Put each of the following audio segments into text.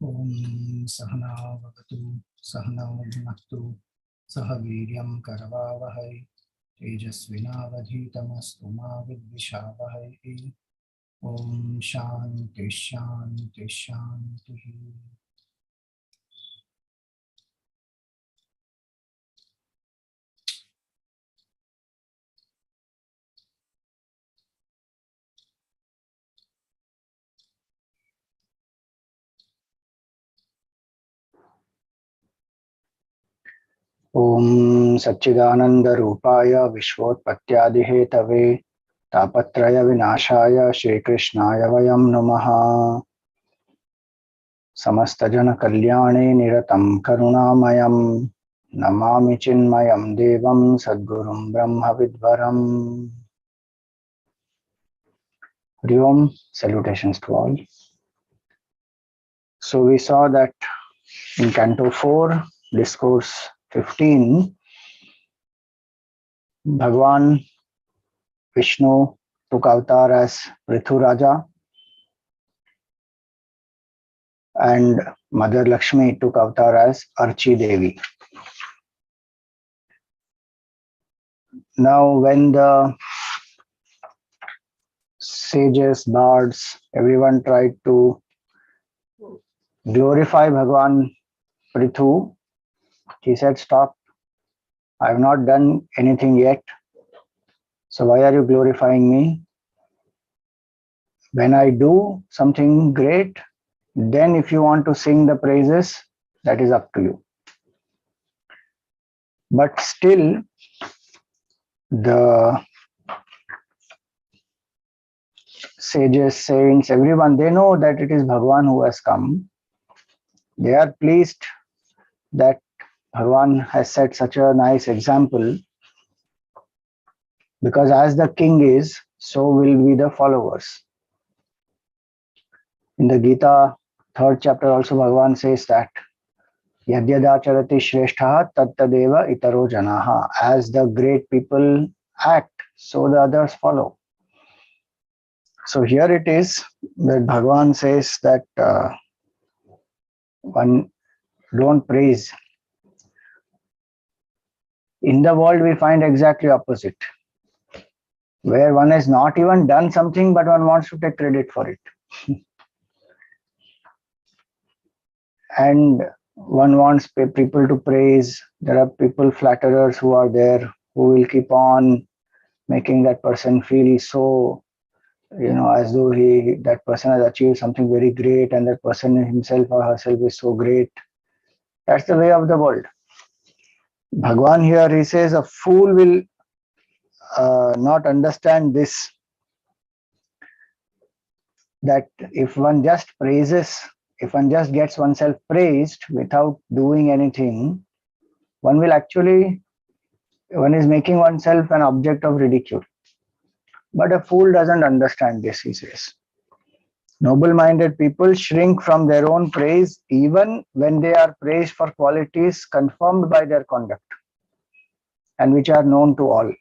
Om Sahana Vavatu Sahana Bhunaktu Saha Viryam Karavavahai Tejasvinavadhitamastu ma vidvishavahai. Om Shanti Shanti Shanti. Om Satchidananda Rupaya Vishvotpattyadihetave Tapatraya Vinashaya Shri Krishnaya Vayam Namaha. Samastajana Kalyane Niratam Karunamayam Namami Chinmayam Devam Sadgurum Brahma Vidvaram. Hari Om, salutations to all. So we saw that in Canto 4, Discourse 15, Bhagwan Vishnu took avatar as Prthu Raja and Mother Lakshmi took avatar as Archi Devi. Now when the sages, bards, everyone tried to glorify Bhagwan Prthu, he said, stop, I have not done anything yet. So why are you glorifying me? When I do something great, then if you want to sing the praises, that is up to you. But still, the sages, saints, everyone, they know that it is Bhagwan who has come. They are pleased that Bhagwan has set such a nice example, because as the king is, so will be the followers. In the Gita, 3rd chapter also, Bhagwan says that Yadyadacharati Shrestha Tattadeva Itaro Janaha. As the great people act, so the others follow. So here it is that Bhagwan says that one don't praise. In the world, we find exactly opposite, where one has not even done something, but one wants to take credit for it. And one wants people to praise. There are people, flatterers, who are there, who will keep on making that person feel so, as though that person has achieved something very great, and that person himself or herself is so great. That's the way of the world. Bhagwan here, he says, a fool will not understand this, that if one just praises, if one just gets oneself praised without doing anything, one is making oneself an object of ridicule. But a fool doesn't understand this, he says. Noble-minded people shrink from their own praise even when they are praised for qualities confirmed by their conduct and which are known to all.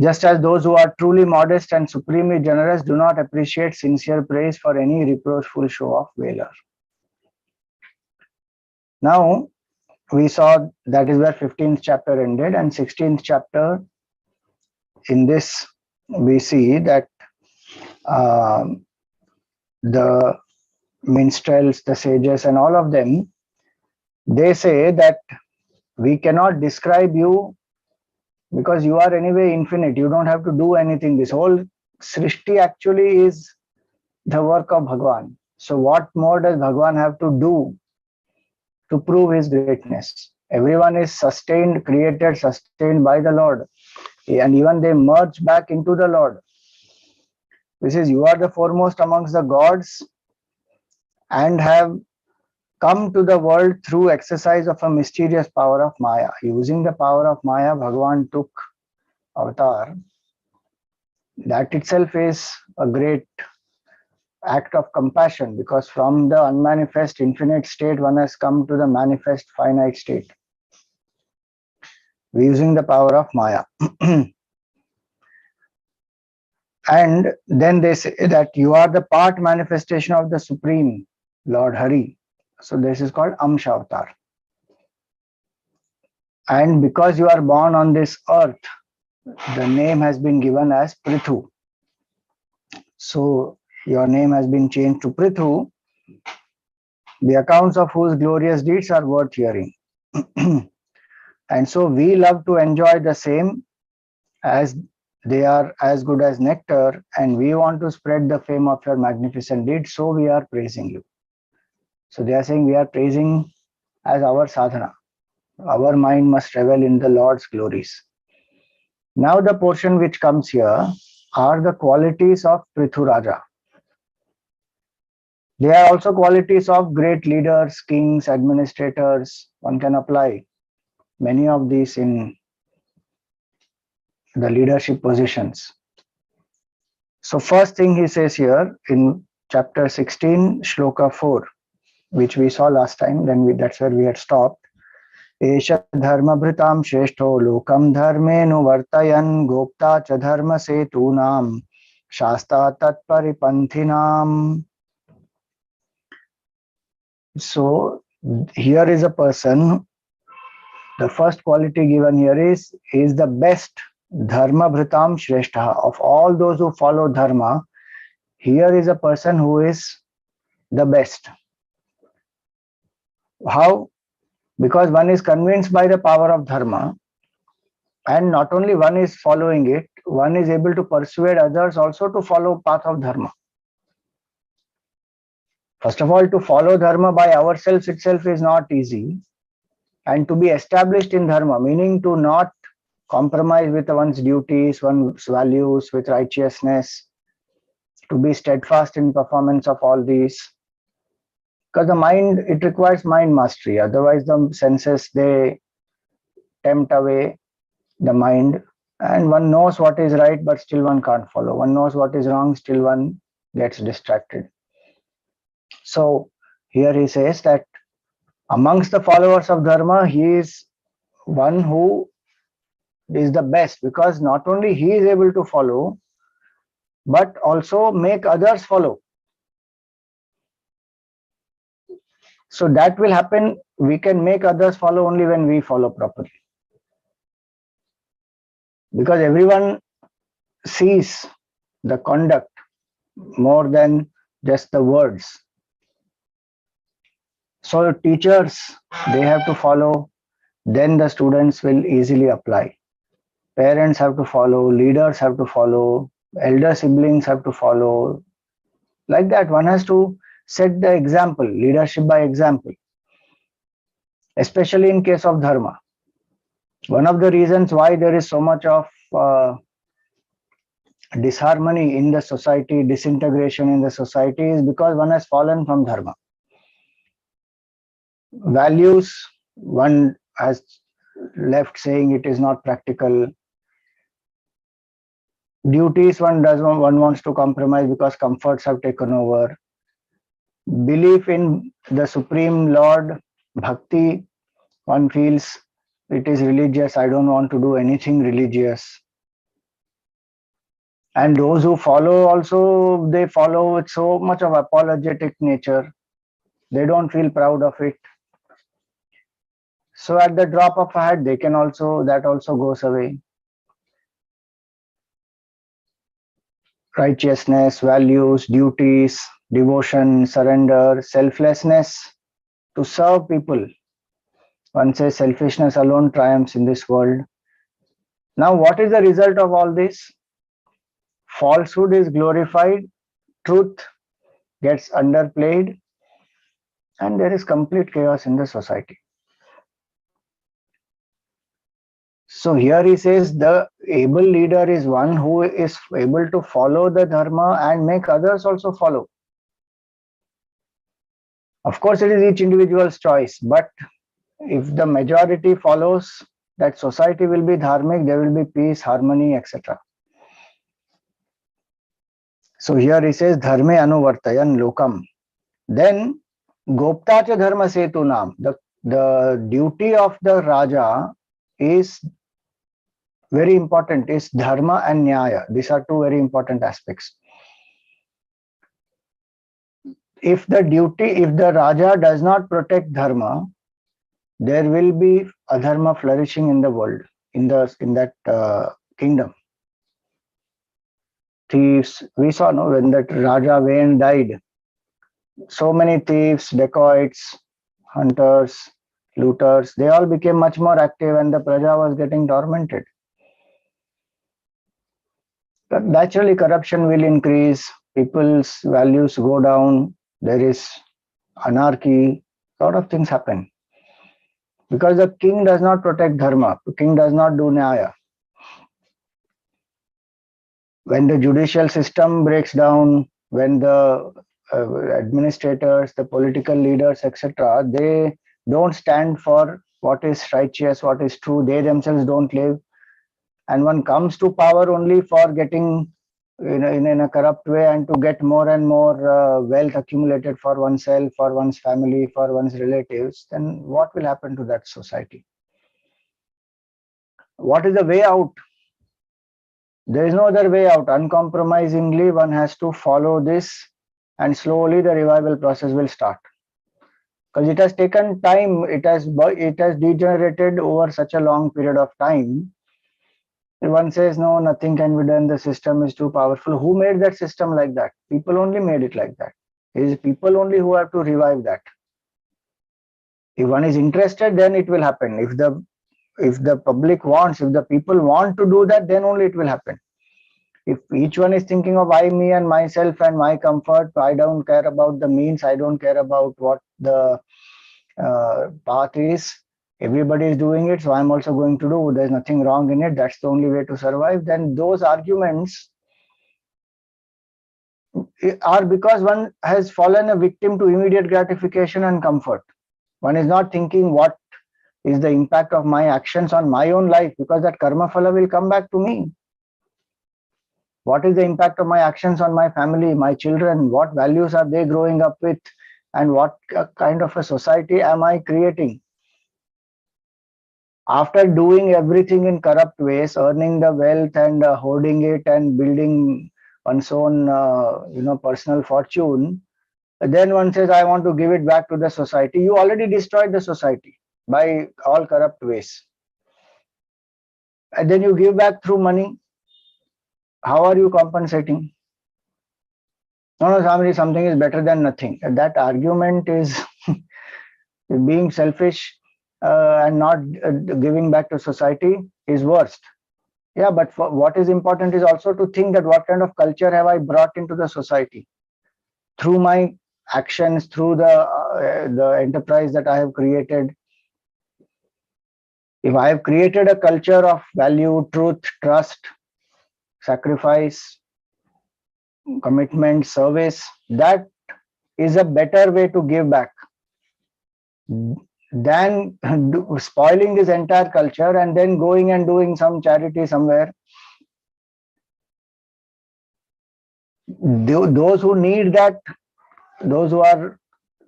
Just as those who are truly modest and supremely generous do not appreciate sincere praise for any reproachful show of valor. Now, we saw that is where 15th chapter ended, and 16th chapter, in this we see that the minstrels, the sages, and all of them, they say that we cannot describe you because you are anyway infinite. You don't have to do anything. This whole Srishti actually is the work of Bhagwan. So what more does Bhagwan have to do to prove his greatness? Everyone is sustained, created, sustained by the Lord. And even they merge back into the Lord. This is, you are the foremost amongst the gods and have come to the world through exercise of a mysterious power of Maya. Using the power of Maya, Bhagwan took avatar. That itself is a great act of compassion, because from the unmanifest infinite state, one has come to the manifest finite state. Using the power of Maya. And then they say that you are the part manifestation of the Supreme Lord Hari. So this is called Amsha Avatar. And because you are born on this earth, the name has been given as Prthu. So your name has been changed to Prthu, the accounts of whose glorious deeds are worth hearing. And so we love to enjoy the same, as they are as good as nectar, and we want to spread the fame of your magnificent deeds, so we are praising you. So they are saying we are praising as our sadhana. Our mind must revel in the Lord's glories. Now the portion which comes here are the qualities of Prthu Raja. They are also qualities of great leaders, kings, administrators. One can apply many of these in the leadership positions. So first thing he says here in chapter 16, shloka 4, which we saw last time, that's where we had stopped. Esha dharma bhritam shreshto lokam dharmenu vartayan gopta cha dharma setunam shasta tatparipanthinam. So here is a person, the first quality given here is the best. Dharma bhritam shrestha. Of all those who follow dharma, here is a person who is the best. How? Because one is convinced by the power of dharma, and not only one is following it, one is able to persuade others also to follow path of dharma. First of all, to follow dharma by ourselves itself is not easy, and to be established in dharma, meaning to not compromise with one's duties, one's values, with righteousness, to be steadfast in performance of all these. Because the mind, it requires mind mastery, otherwise the senses, they tempt away the mind, and one knows what is right, but still one can't follow. One knows what is wrong, still one gets distracted. So here he says that amongst the followers of dharma, he is one who is the best, because not only he is able to follow, but also make others follow. So that will happen. We can make others follow only when we follow properly, because everyone sees the conduct more than just the words. So teachers, they have to follow, then the students will easily apply. Parents have to follow, leaders have to follow, elder siblings have to follow. Like that, one has to set the example, leadership by example, especially in case of dharma. One of the reasons why there is so much of disharmony in the society, disintegration in the society, is because one has fallen from dharma. Values, one has left saying it is not practical. Duties, one wants to compromise because comforts have taken over. Belief in the Supreme Lord, bhakti, one feels it is religious, I don't want to do anything religious. And those who follow also, they follow with so much of apologetic nature. They don't feel proud of it. So at the drop of a hat, they can also, that also goes away. Righteousness, values, duties, devotion, surrender, selflessness to serve people. One says selfishness alone triumphs in this world. Now, what is the result of all this? Falsehood is glorified, truth gets underplayed, and there is complete chaos in the society. So here he says the able leader is one who is able to follow the dharma and make others also follow. Of course, it is each individual's choice, but if the majority follows, that society will be dharmic, there will be peace, harmony, etc. So here he says dharme anuvartayan lokam. Then gopta cha dharma setunam. The duty of the Raja is very important is Dharma and Nyaaya. These are two very important aspects. If the Raja does not protect Dharma, there will be adharma flourishing in the world, in that kingdom. Thieves, we saw, no, when that Raja Vain died, so many thieves, dacoits, hunters, looters, they all became much more active and the Praja was getting tormented. But naturally, corruption will increase, people's values go down, there is anarchy, a lot of things happen. Because the king does not protect Dharma, the king does not do Nyaaya. When the judicial system breaks down, when the administrators, the political leaders, etc., they don't stand for what is righteous, what is true, they themselves don't live, and one comes to power only for getting in a corrupt way and to get more and more wealth accumulated for oneself, for one's family, for one's relatives, then what will happen to that society? What is the way out? There is no other way out. Uncompromisingly, one has to follow this, and slowly the revival process will start. Because it has taken time, it has degenerated over such a long period of time. One says, no, nothing can be done, the system is too powerful. Who made that system like that? People only made it like that. It is people only who have to revive that. If one is interested, then it will happen. If the public wants, if the people want to do that, then only it will happen. If each one is thinking of I, me and myself and my comfort, I don't care about the means, I don't care about what the path is, everybody is doing it, so I'm also going to do, there's nothing wrong in it, that's the only way to survive, then those arguments are because one has fallen a victim to immediate gratification and comfort. One is not thinking what is the impact of my actions on my own life, because that karma phala will come back to me. What is the impact of my actions on my family, my children? What values are they growing up with? And what kind of a society am I creating? After doing everything in corrupt ways, earning the wealth and hoarding it and building one's own personal fortune, then one says, I want to give it back to the society. You already destroyed the society by all corrupt ways. And then you give back through money. How are you compensating? No, something is better than nothing. That argument is being selfish and not giving back to society is worst. Yeah, but what is important is also to think that what kind of culture have I brought into the society through my actions, through the enterprise that I have created. If I have created a culture of value, truth, trust, sacrifice, commitment, service, that is a better way to give back than spoiling this entire culture and then going and doing some charity somewhere. Those who need that, those who are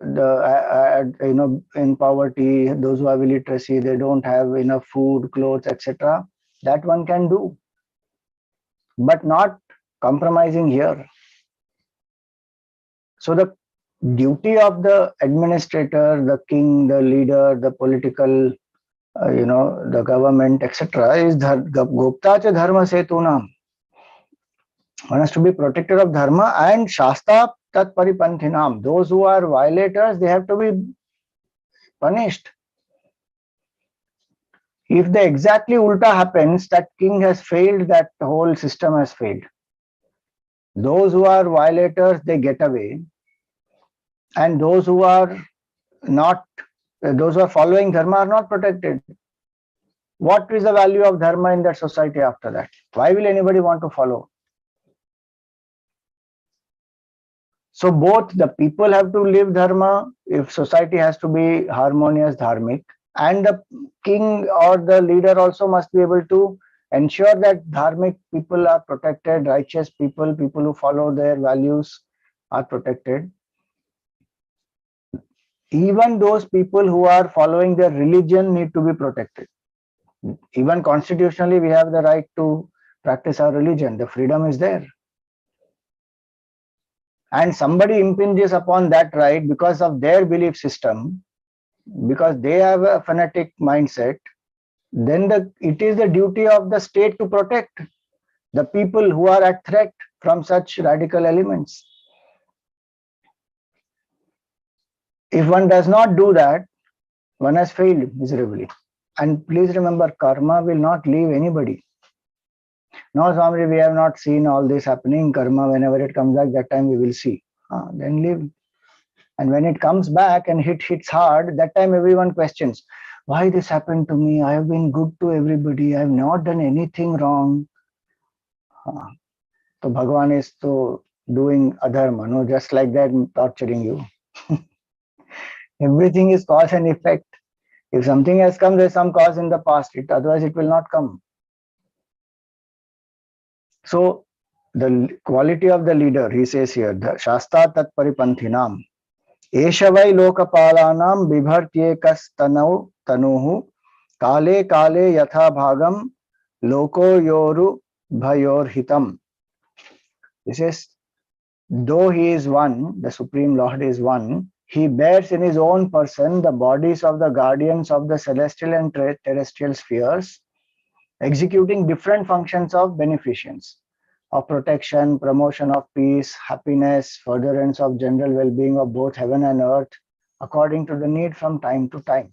in poverty, those who have illiteracy, they don't have enough food, clothes, etc., that one can do, but not compromising here. So the duty of the administrator, the king, the leader, the political, the government, etc., is Gopta cha Dharma Setunam. One has to be protector of Dharma and Shasta Tat Paripanthinam. Those who are violators, they have to be punished. If the exactly ulta happens, that king has failed, that whole system has failed. Those who are violators, they get away. And those who are following Dharma are not protected. What is the value of Dharma in that society after that? Why will anybody want to follow? So both the people have to live Dharma, if society has to be harmonious, dharmic, and the king or the leader also must be able to ensure that dharmic people are protected, righteous people, people who follow their values are protected. Even those people who are following their religion need to be protected. Even constitutionally, we have the right to practice our religion. The freedom is there. And somebody impinges upon that right because of their belief system, because they have a fanatic mindset, then it is the duty of the state to protect the people who are at threat from such radical elements. If one does not do that, one has failed miserably. And please remember, karma will not leave anybody. No, Swami, we have not seen all this happening. Karma, whenever it comes back, that time we will see. Then leave. And when it comes back and hits hard, that time everyone questions, why this happened to me? I have been good to everybody. I have not done anything wrong. So Bhagavan is doing adharma, no, just like that, torturing you. Everything is cause and effect. If something has come, there is some cause in the past. Otherwise, it will not come. So the quality of the leader, he says here, the Shasta Tat Paripanthinam, Eshavai Lokapalanam Bibhartyekas Tanuhu Kale Kale Yatha Bhagam Loko Yoru Bhayor Hitam. This is, though he is one, the Supreme Lord is one, he bears in his own person the bodies of the guardians of the celestial and terrestrial spheres, executing different functions of beneficence, of protection, promotion of peace, happiness, furtherance of general well-being of both heaven and earth, according to the need from time to time.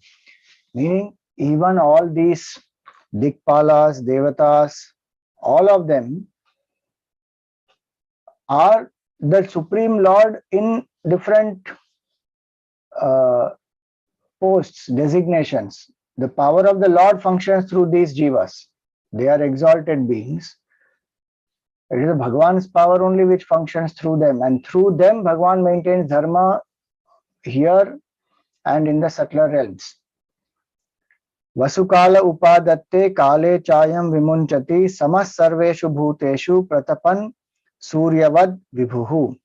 Meaning, even all these Dikpalas, Devatas, all of them are the Supreme Lord in different posts, designations. The power of the Lord functions through these jivas. They are exalted beings. It is Bhagavan's power only which functions through them, and through them Bhagavan maintains dharma here and in the subtler realms. Vasukala upadatte kale chayam vimunchati samas sarveshu bhuteshu pratapan suryavad vibhuhu.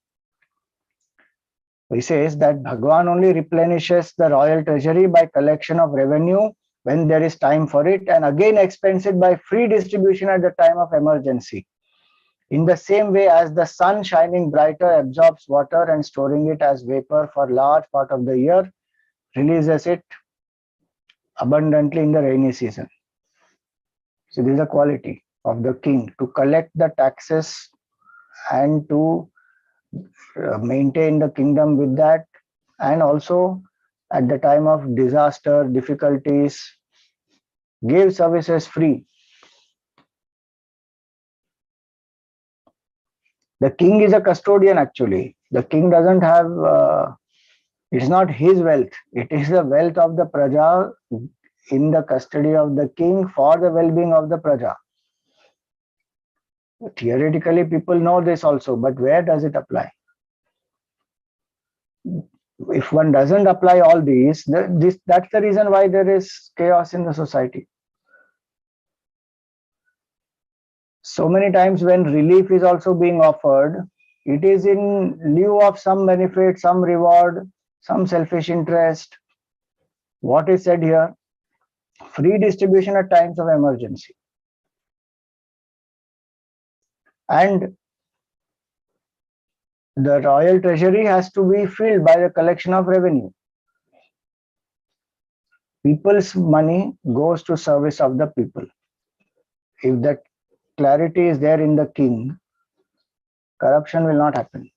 He says that Bhagavan only replenishes the royal treasury by collection of revenue when there is time for it, and again expends it by free distribution at the time of emergency. In the same way as the sun shining brighter absorbs water and storing it as vapor for large part of the year, releases it abundantly in the rainy season. So this is the quality of the king, to collect the taxes and to maintain the kingdom with that, and also at the time of disaster, difficulties, give services free. The king is a custodian actually. The king doesn't have, it's not his wealth. It is the wealth of the praja in the custody of the king for the well-being of the praja. Theoretically, people know this also, but where does it apply? If one doesn't apply all these, that's the reason why there is chaos in the society. So many times when relief is also being offered, it is in lieu of some benefit, some reward, some selfish interest. What is said here? Free distribution at times of emergency. And the royal treasury has to be filled by the collection of revenue. People's money goes to service of the people. If that clarity is there in the king, corruption will not happen.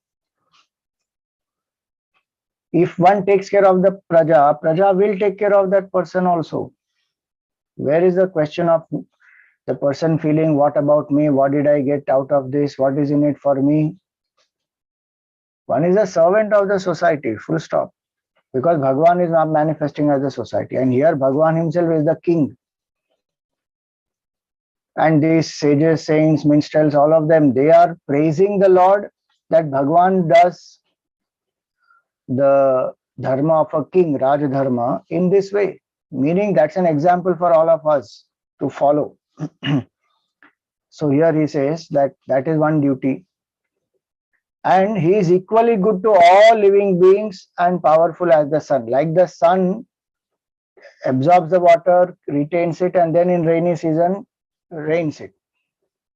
If one takes care of the praja, praja will take care of that person also. Where is the question of the person feeling, what about me? What did I get out of this? What is in it for me? One is a servant of the society, full stop. Because Bhagavan is not manifesting as the society. And here Bhagavan himself is the king. And these sages, saints, minstrels, all of them, they are praising the Lord that Bhagavan does the dharma of a king, Raj Dharma, in this way. Meaning that's an example for all of us to follow. So here he says that is one duty. And he is equally good to all living beings and powerful as the sun. Like the sun absorbs the water, retains it, and then in rainy season rains it.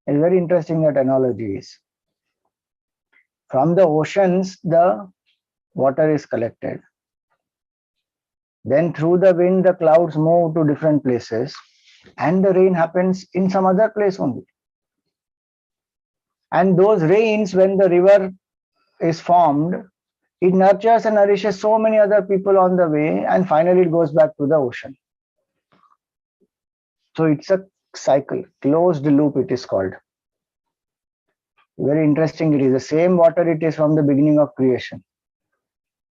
It's very interesting that analogy is. From the oceans, the water is collected. Then through the wind, the clouds move to different places, and the rain happens in some other place only. And those rains, when the river is formed, it nurtures and nourishes so many other people on the way, and finally it goes back to the ocean. So it's a cycle, closed loop it is called. Very interesting, it is the same water it is from the beginning of creation,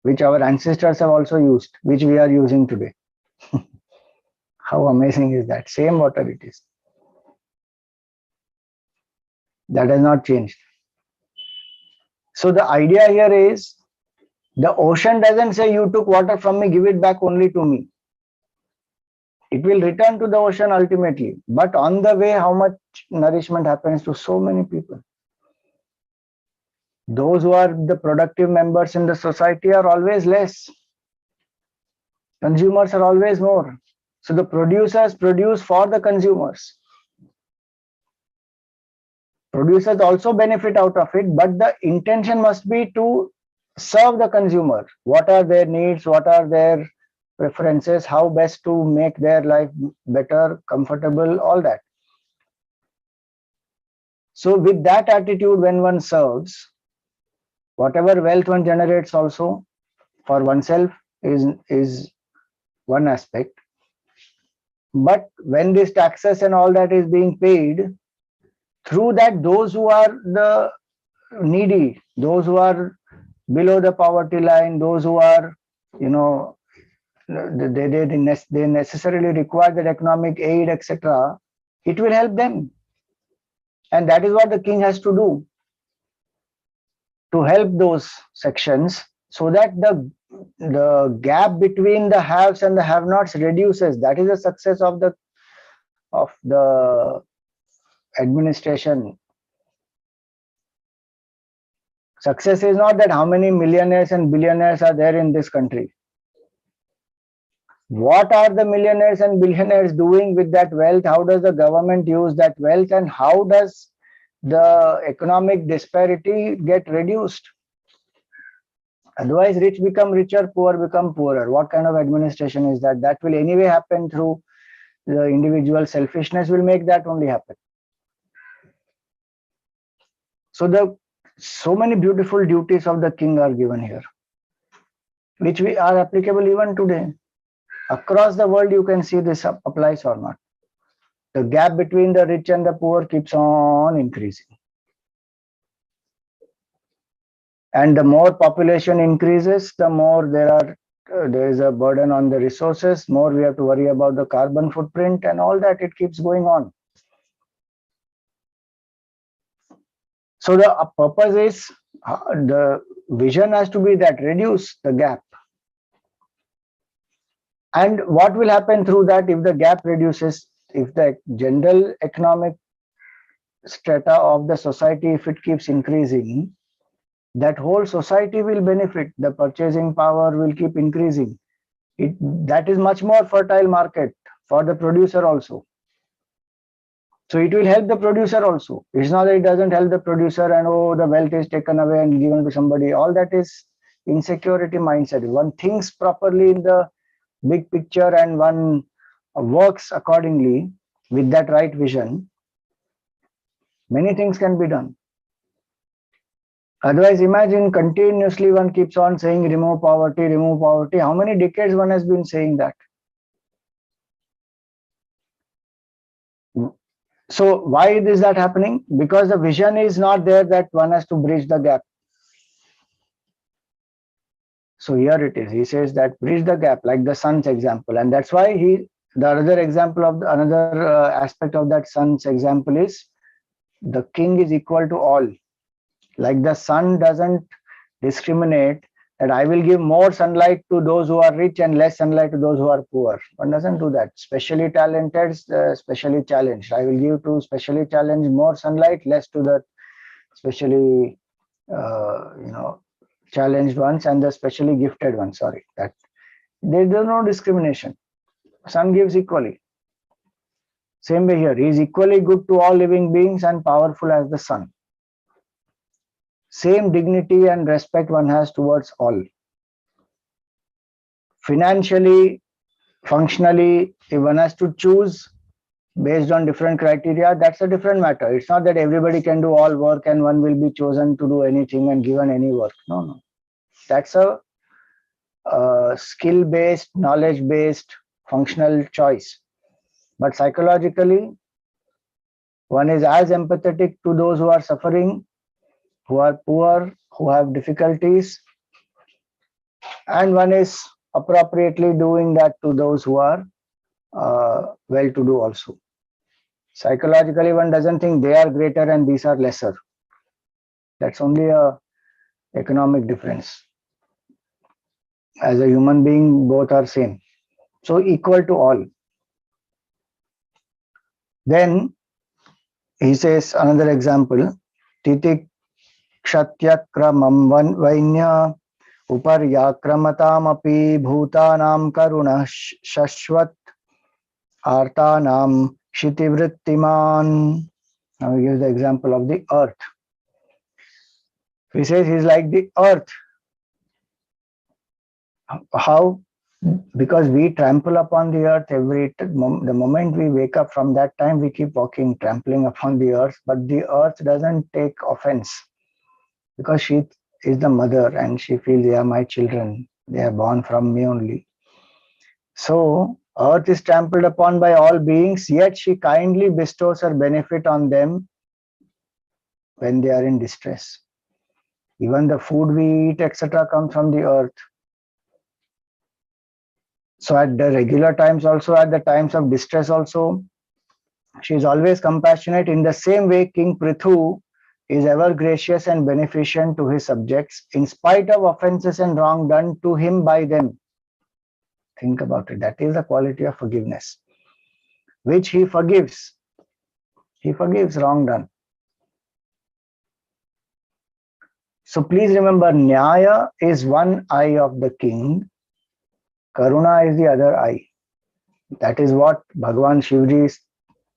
which our ancestors have also used, which we are using today. How amazing is that? Same water it is. That has not changed. So the idea here is, the ocean doesn't say you took water from me, give it back only to me. It will return to the ocean ultimately. But on the way, how much nourishment happens to so many people? Those who are the productive members in the society are always less. Consumers are always more. So the producers produce for the consumers. Producers also benefit out of it, but the intention must be to serve the consumer. What are their needs? What are their preferences? How best to make their life better, comfortable, all that. So with that attitude, when one serves, whatever wealth one generates also for oneself is one aspect. But when these taxes and all that is being paid, through that, those who are the needy, those who are below the poverty line, those who are, they necessarily require that economic aid, etc., it will help them. And that is what the king has to do, to help those sections, so that the gap between the haves and the have-nots reduces. That is the success of the administration. Success is not that how many millionaires and billionaires are there in this country. What are the millionaires and billionaires doing with that wealth? How does the government use that wealth? And how does the economic disparity get reduced? Otherwise, rich become richer, poor become poorer. What kind of administration is that? That will anyway happen through the individual selfishness, will make that only happen. So many beautiful duties of the king are given here, which are applicable even today. Across the world, you can see this applies or not. The gap between the rich and the poor keeps on increasing. And the more population increases, the more there is a burden on the resources, more we have to worry about the carbon footprint and all that. It keeps going on. So the purpose is, the vision has to be that reduce the gap. And what will happen through that if the gap reduces? If the general economic strata of the society, if it keeps increasing, that whole society will benefit. The purchasing power will keep increasing. That is much more fertile market for the producer also. So it will help the producer also. It's not that it doesn't help the producer and the wealth is taken away and given to somebody. All that is insecurity mindset. One thinks properly in the big picture and one works accordingly with that right vision, many things can be done. Otherwise, imagine continuously one keeps on saying remove poverty, remove poverty. How many decades one has been saying that? So why is that happening? Because the vision is not there that one has to bridge the gap. So here it is. He says that bridge the gap, like the sun's example, and that's why the other example of another aspect of that sun's example is the king is equal to all. Like the sun doesn't discriminate that I will give more sunlight to those who are rich and less sunlight to those who are poor. One doesn't do that. Specially talented, specially challenged. I will give to specially challenged more sunlight, less to the specially challenged ones and the specially gifted ones. Sorry, that there is no discrimination. Sun gives equally. Same way here, he is equally good to all living beings and powerful as the sun. Same dignity and respect one has towards all. Financially, functionally, if one has to choose based on different criteria, that's a different matter. It's not that everybody can do all work and one will be chosen to do anything and given any work. No. That's a skill-based, knowledge-based, functional choice. But psychologically, one is as empathetic to those who are suffering, who are poor, who have difficulties, and one is appropriately doing that to those who are well-to-do also. Psychologically, one doesn't think they are greater and these are lesser. That's only a economic difference. As a human being, both are same. So equal to all. Then he says another example, Titik Kshatyakramam Vainya Uparyakramataamapi Bhutanam Karuna Shashvat Artanam Shitivrittiman. Now he gives the example of the earth. He says he's like the earth. How? Because we trample upon the earth the moment we wake up. From that time we keep walking, trampling upon the earth, but the earth doesn't take offense because she is the mother and she feels they are my children, they are born from me only. So earth is trampled upon by all beings, yet she kindly bestows her benefit on them when they are in distress. Even the food we eat, etc., comes from the earth. So at the regular times also, at the times of distress also, she is always compassionate. In the same way, King Prthu is ever gracious and beneficent to his subjects in spite of offenses and wrong done to him by them. Think about it. That is the quality of forgiveness, which he forgives. He forgives wrong done. So please remember, Nyaaya is one eye of the king. Karuna is the other eye. That is what Bhagavan Shivji's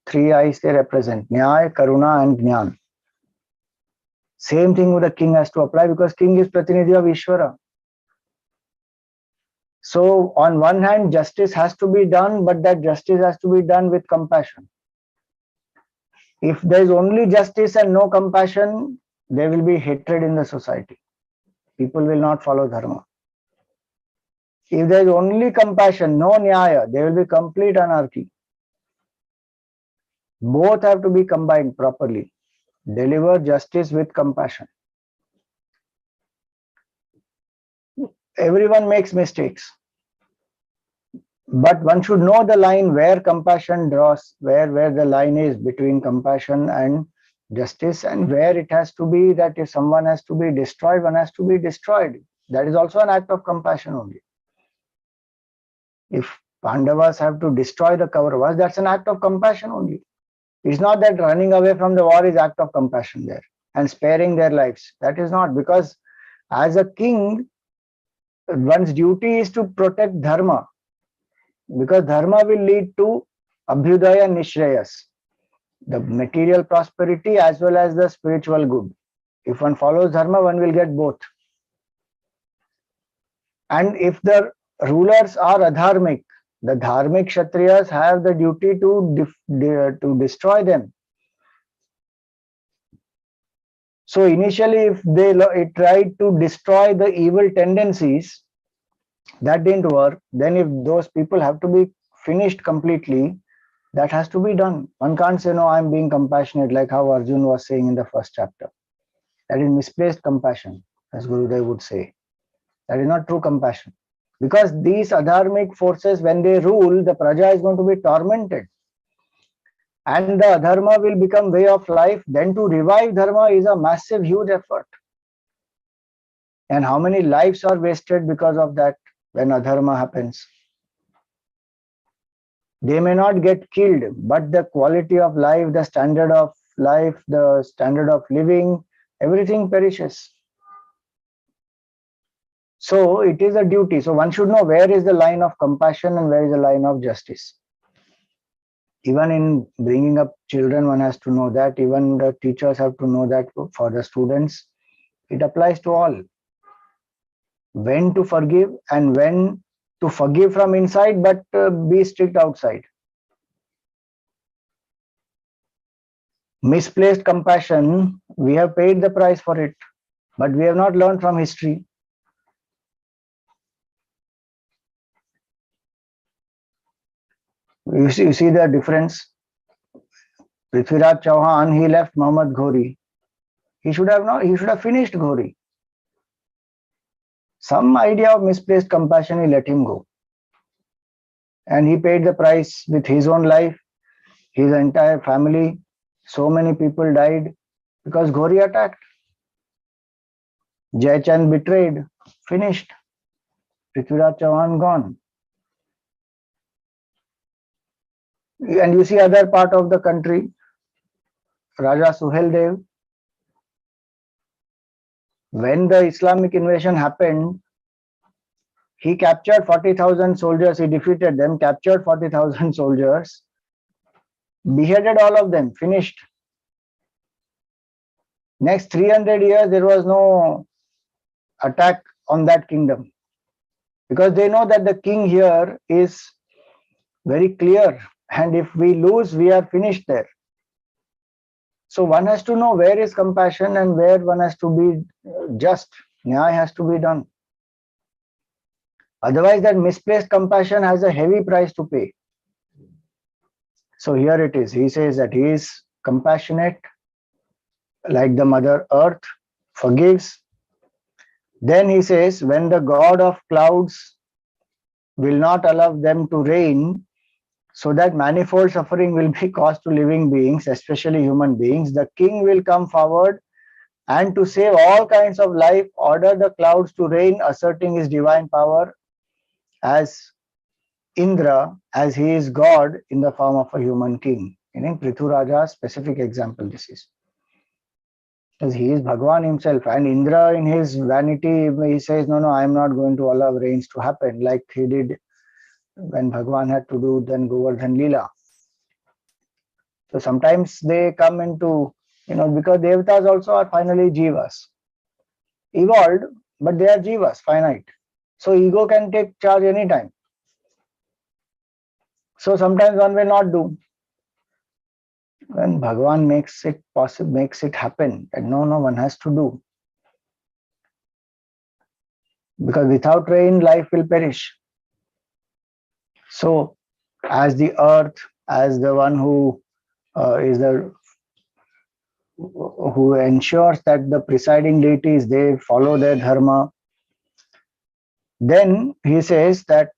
three eyes they represent. Nyaaya, Karuna and Jnana. Same thing with the king has to apply because king is Pratinidhi of Ishvara. So on one hand, justice has to be done, but that justice has to be done with compassion. If there is only justice and no compassion, there will be hatred in the society. People will not follow Dharma. If there is only compassion, no Nyaaya, there will be complete anarchy. Both have to be combined properly. Deliver justice with compassion. Everyone makes mistakes. But one should know the line where compassion draws, where the line is between compassion and justice, and where it has to be that if someone has to be destroyed, one has to be destroyed. That is also an act of compassion only. If Pandavas have to destroy the Kauravas, that's an act of compassion only. It's not that running away from the war is act of compassion there and sparing their lives. That is not, because as a king, one's duty is to protect Dharma, because Dharma will lead to Abhyudaya Nishrayas, the material prosperity as well as the spiritual good. If one follows Dharma, one will get both. And if the rulers are adharmic, the dharmic Kshatriyas have the duty to destroy them. So initially, if they tried to destroy the evil tendencies, that didn't work. Then if those people have to be finished completely, that has to be done. One can't say, no, I'm being compassionate, like how Arjun was saying in the first chapter. That is misplaced compassion, as Gurudev would say. That is not true compassion. Because these adharmic forces, when they rule, the praja is going to be tormented. And the adharma will become way of life. Then to revive dharma is a massive, huge effort. And how many lives are wasted because of that when adharma happens? They may not get killed, but the quality of life, the standard of life, the standard of living, everything perishes. So it is a duty. So one should know where is the line of compassion and where is the line of justice. Even in bringing up children, one has to know that. Even the teachers have to know that. For the students, it applies to all. When to forgive and when to forgive from inside, but be strict outside. Misplaced compassion, we have paid the price for it, but we have not learned from history. You see the difference. Prithviraj Chauhan, he left Muhammad Ghori. He should have finished Ghori. Some idea of misplaced compassion, he let him go. And he paid the price with his own life, his entire family. So many people died because Ghori attacked. Jaychand betrayed, finished. Prithviraj Chauhan gone. And you see other part of the country, Raja Suhel Dev, when the Islamic invasion happened, he captured 40,000 soldiers, he defeated them, captured 40,000 soldiers, beheaded all of them, finished. Next 300 years, there was no attack on that kingdom. Because they know that the king here is very clear. And if we lose, we are finished there. So one has to know where is compassion and where one has to be just. Nyaaya has to be done. Otherwise, that misplaced compassion has a heavy price to pay. So here it is. He says that he is compassionate, like the Mother Earth, forgives. Then he says, when the God of clouds will not allow them to rain, so that manifold suffering will be caused to living beings, especially human beings, the king will come forward and to save all kinds of life, order the clouds to rain, asserting his divine power as Indra, as he is God in the form of a human king. Meaning Prthu Raja's specific example this is. Because he is Bhagwan himself, and Indra in his vanity, he says, no, I am not going to allow rains to happen, like he did when Bhagwan had to do then Govardhan Leela. So sometimes they come into, because Devatas also are finally Jivas. Evolved, but they are Jivas, finite. So ego can take charge anytime. So sometimes one will not do. When Bhagavan makes it possible, makes it happen, and no, one has to do. Because without rain, life will perish. So, as the earth, as the one who who ensures that the presiding deities, they follow their dharma, then he says that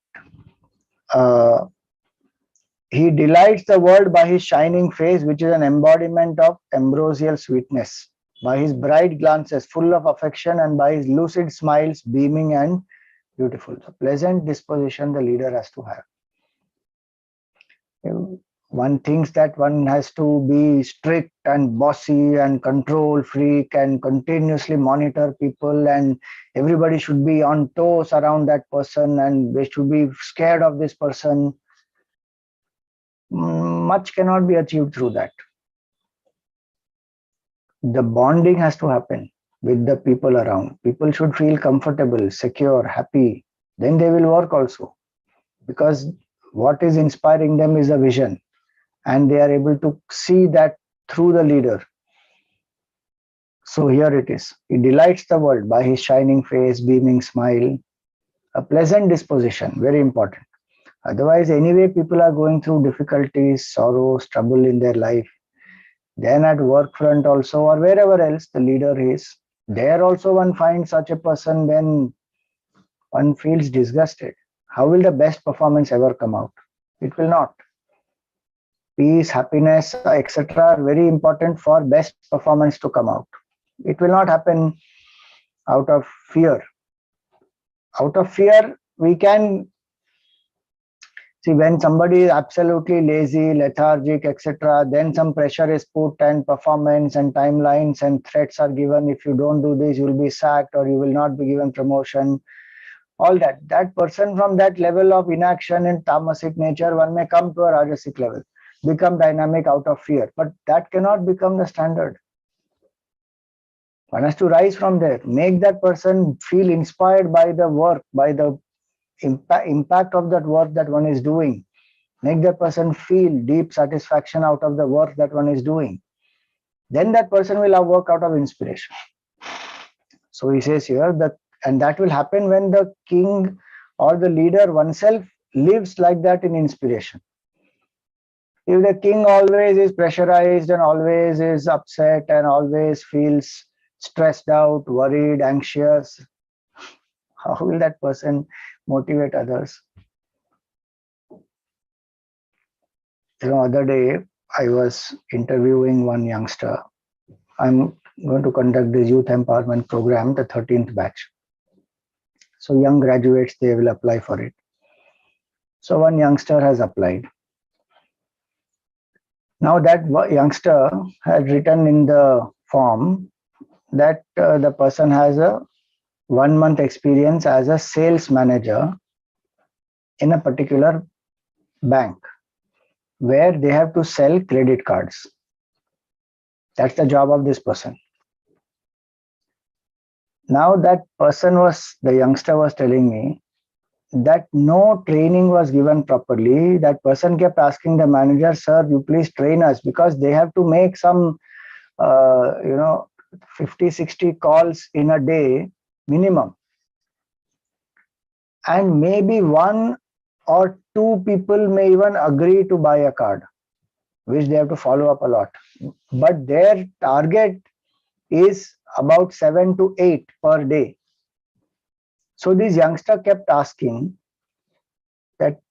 he delights the world by his shining face, which is an embodiment of ambrosial sweetness, by his bright glances full of affection, and by his lucid smiles beaming and beautiful. So pleasant disposition the leader has to have. One thinks that one has to be strict and bossy and control freak and continuously monitor people, and everybody should be on toes around that person and they should be scared of this person. Much cannot be achieved through that. The bonding has to happen with the people around. People should feel comfortable, secure, happy. Then they will work also. Because what is inspiring them is a vision. And they are able to see that through the leader. So here it is. He delights the world by his shining face, beaming smile, a pleasant disposition, very important. Otherwise, anyway, people are going through difficulties, sorrows, trouble in their life. Then at work front also, or wherever else the leader is, there also one finds such a person, then one feels disgusted. How will the best performance ever come out? It will not. Peace, happiness, etc. are very important for best performance to come out. It will not happen out of fear. Out of fear, we can see when somebody is absolutely lazy, lethargic, etc., then some pressure is put and performance and timelines and threats are given. If you don't do this, you will be sacked or you will not be given promotion. all that. That person from that level of inaction and tamasic nature, one may come to a rajasic level, become dynamic out of fear, but that cannot become the standard. One has to rise from there, make that person feel inspired by the work, by the impact of that work that one is doing. Make that person feel deep satisfaction out of the work that one is doing. Then that person will have work out of inspiration. So he says here that, and that will happen when the king or the leader oneself lives like that in inspiration. If the king always is pressurized and always is upset and always feels stressed out, worried, anxious, how will that person motivate others? Other day I was interviewing one youngster. I'm going to conduct this youth empowerment program, the 13th batch. So young graduates, they will apply for it. So one youngster has applied. Now that youngster has written in the form that the person has a 1 month experience as a sales manager in a particular bank where they have to sell credit cards. That's the job of this person. Now that the youngster was telling me that no training was given properly. That person kept asking the manager, sir, you please train us, because they have to make some, 50, 60 calls in a day minimum. And maybe 1 or 2 people may even agree to buy a card, which they have to follow up a lot. But their target is about 7 to 8 per day. So this youngster kept asking that,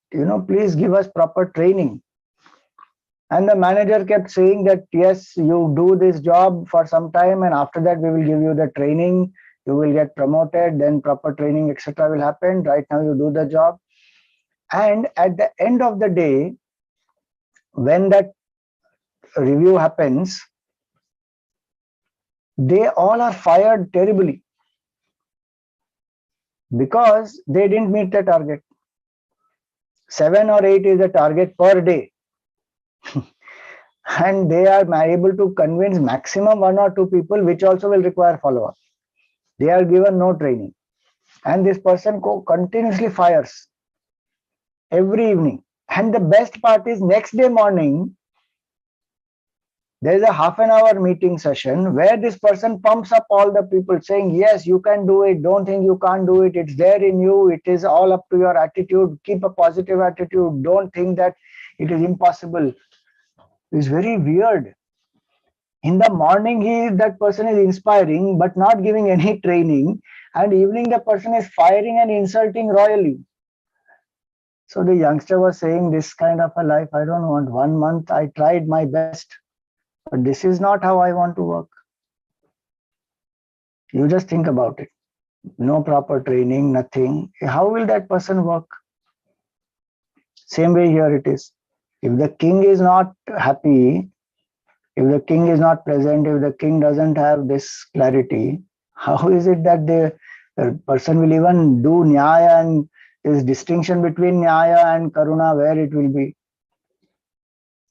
please give us proper training. And the manager kept saying that, yes, you do this job for some time and after that we will give you the training, you will get promoted, then proper training, etc. will happen. Right now you do the job. And at the end of the day, when that review happens, they all are fired terribly because they didn't meet the target. 7 or 8 is the target per day. And they are able to convince maximum 1 or 2 people, which also will require follow-up. They are given no training. And this person continuously fires every evening. And the best part is, next day morning, there is a half an hour meeting session where this person pumps up all the people saying, yes, you can do it. Don't think you can't do it. It's there in you. It is all up to your attitude. Keep a positive attitude. Don't think that it is impossible. It's very weird. In the morning, that person is inspiring, but not giving any training. And evening, the person is firing and insulting royally. So the youngster was saying, this kind of a life, I don't want. 1 month, I tried my best. But this is not how I want to work. You just think about it. No proper training, nothing. How will that person work? Same way here it is. If the king is not happy, if the king is not present, if the king doesn't have this clarity, how is it that the person will even do Nyaaya, and this distinction between Nyaaya and Karuna, where it will be?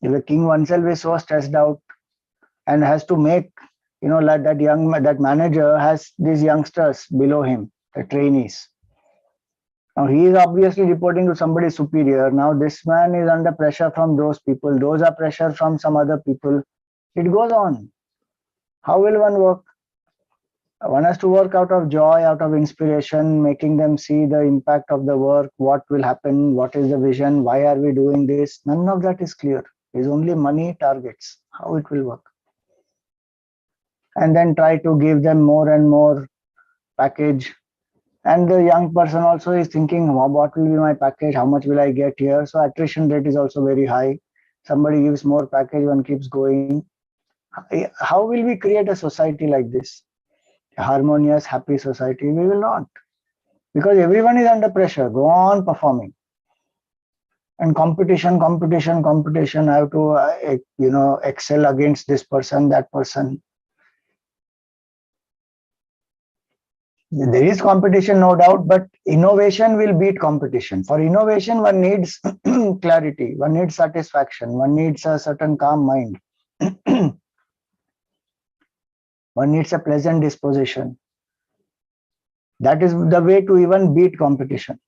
If the king oneself is so stressed out and has to make, like that manager has these youngsters below him, the trainees. Now he is obviously reporting to somebody superior. Now this man is under pressure from those people. Those are pressure from some other people. It goes on. How will one work? One has to work out of joy, out of inspiration, making them see the impact of the work, what will happen, what is the vision, why are we doing this? None of that is clear. It's only money, targets, how it will work. And then try to give them more and more package. And the young person also is thinking, what will be my package? How much will I get here? So attrition rate is also very high. Somebody gives more package, one keeps going. How will we create a society like this? A harmonious, happy society? We will not. Because everyone is under pressure. Go on performing. And competition. I have to, excel against this person, that person. There is competition, no doubt, but innovation will beat competition. For innovation, one needs clarity, one needs satisfaction, one needs a certain calm mind, one needs a pleasant disposition. That is the way to even beat competition.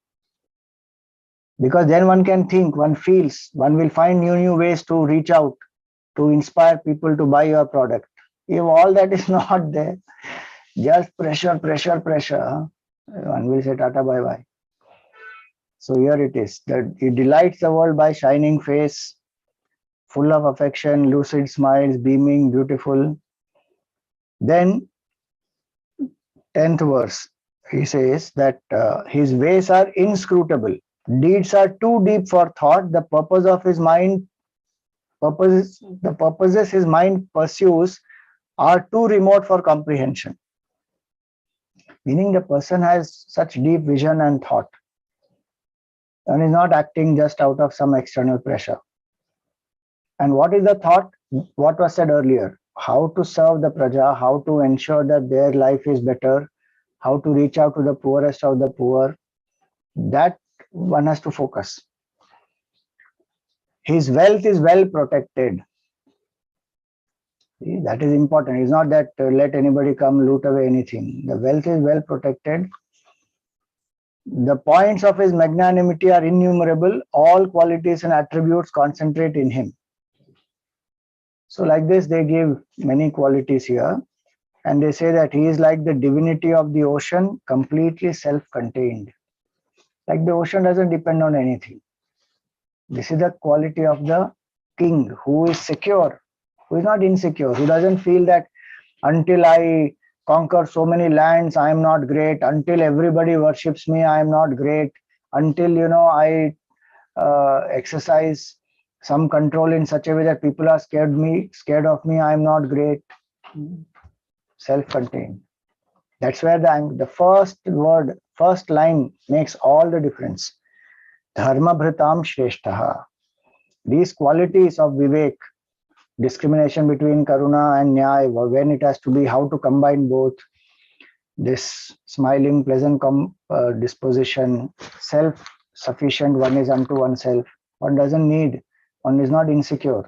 Because then one can think, one feels, one will find new ways to reach out, to inspire people to buy your product. If all that is not there, just pressure, one will say tata bye bye. So here it is, that he delights the world by shining face, full of affection, lucid smiles, beaming, beautiful. Then 10th verse, he says that his ways are inscrutable. Deeds are too deep for thought. The purposes his mind pursues are too remote for comprehension. Meaning the person has such deep vision and thought and is not acting just out of some external pressure. And what is the thought? What was said earlier, how to serve the praja, how to ensure that their life is better, how to reach out to the poorest of the poor, that one has to focus. His wealth is well protected. See, that is important. It's not that let anybody come loot away anything. The wealth is well protected. The points of his magnanimity are innumerable. All qualities and attributes concentrate in him. So like this, they give many qualities here. And they say that he is like the divinity of the ocean, completely self-contained. Like the ocean doesn't depend on anything. This is the quality of the king who is secure, who is not insecure, who doesn't feel that until I conquer so many lands, I am not great. Until everybody worships me, I am not great. Until, I exercise some control in such a way that people are scared of me, I am not great. Self-contained. That's where the first line makes all the difference. Dharma bhritam shreshtaha. These qualities of vivek, discrimination between karuna and nyaya, when it has to be, how to combine both, this smiling, pleasant disposition, self-sufficient, one is unto oneself, one doesn't need, one is not insecure.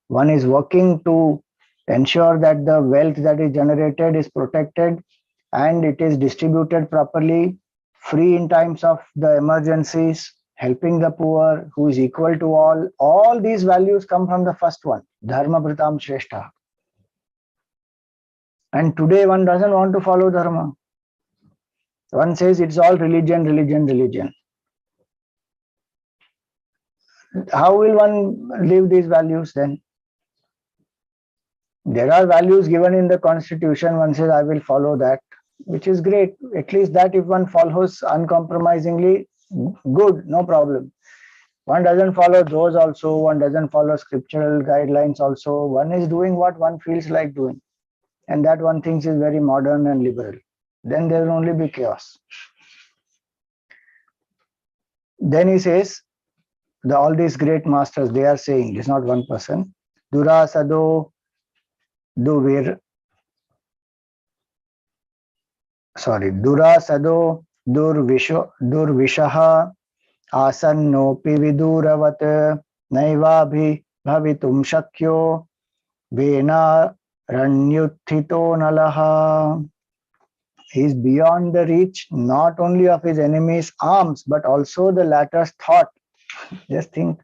One is working to ensure that the wealth that is generated is protected and it is distributed properly, free in times of the emergencies, helping the poor, who is equal to all. All these values come from the first one, Dharma Bhritam Shrestha. And today one doesn't want to follow Dharma. One says it's all religion. How will one live these values then? There are values given in the constitution, one says I will follow that, which is great. At least that if one follows uncompromisingly, good, no problem. One doesn't follow those also, one doesn't follow scriptural guidelines also. One is doing what one feels like doing. And that one thinks is very modern and liberal. Then there will only be chaos. Then he says, all these great masters, they are saying, it's not one person, Durasado Durasado Durvishaha Asannopi Viduravat Naivabhi Bhavitum Shakyo Vena Ranyuthito Nalaha. He is beyond the reach not only of his enemies' arms, but also the latter's thought. Just think.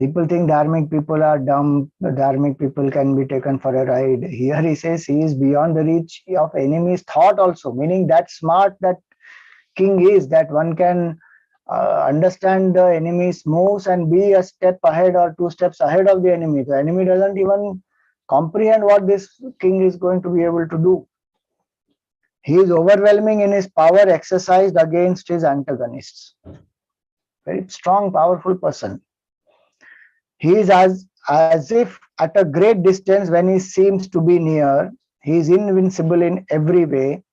People think dharmic people are dumb, dharmic people can be taken for a ride. Here he says he is beyond the reach of enemy's thought also, meaning that smart that king is, that one can understand the enemy's moves and be a step ahead or 2 steps ahead of the enemy. The enemy doesn't even comprehend what this king is going to be able to do. He is overwhelming in his power exercised against his antagonists. Very strong, powerful person. He is as if at a great distance when he seems to be near. He is invincible in every way.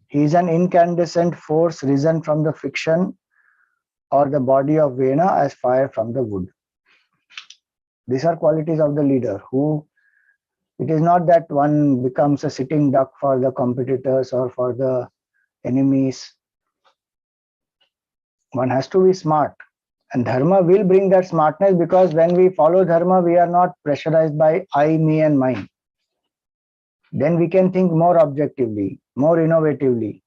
He is an incandescent force risen from the fiction or the body of Vena as fire from the wood. These are qualities of the leader who It is not that one becomes a sitting duck for the competitors or for the enemies. One has to be smart. And Dharma will bring that smartness, because when we follow Dharma, we are not pressurized by I, me, and mine. Then we can think more objectively, more innovatively.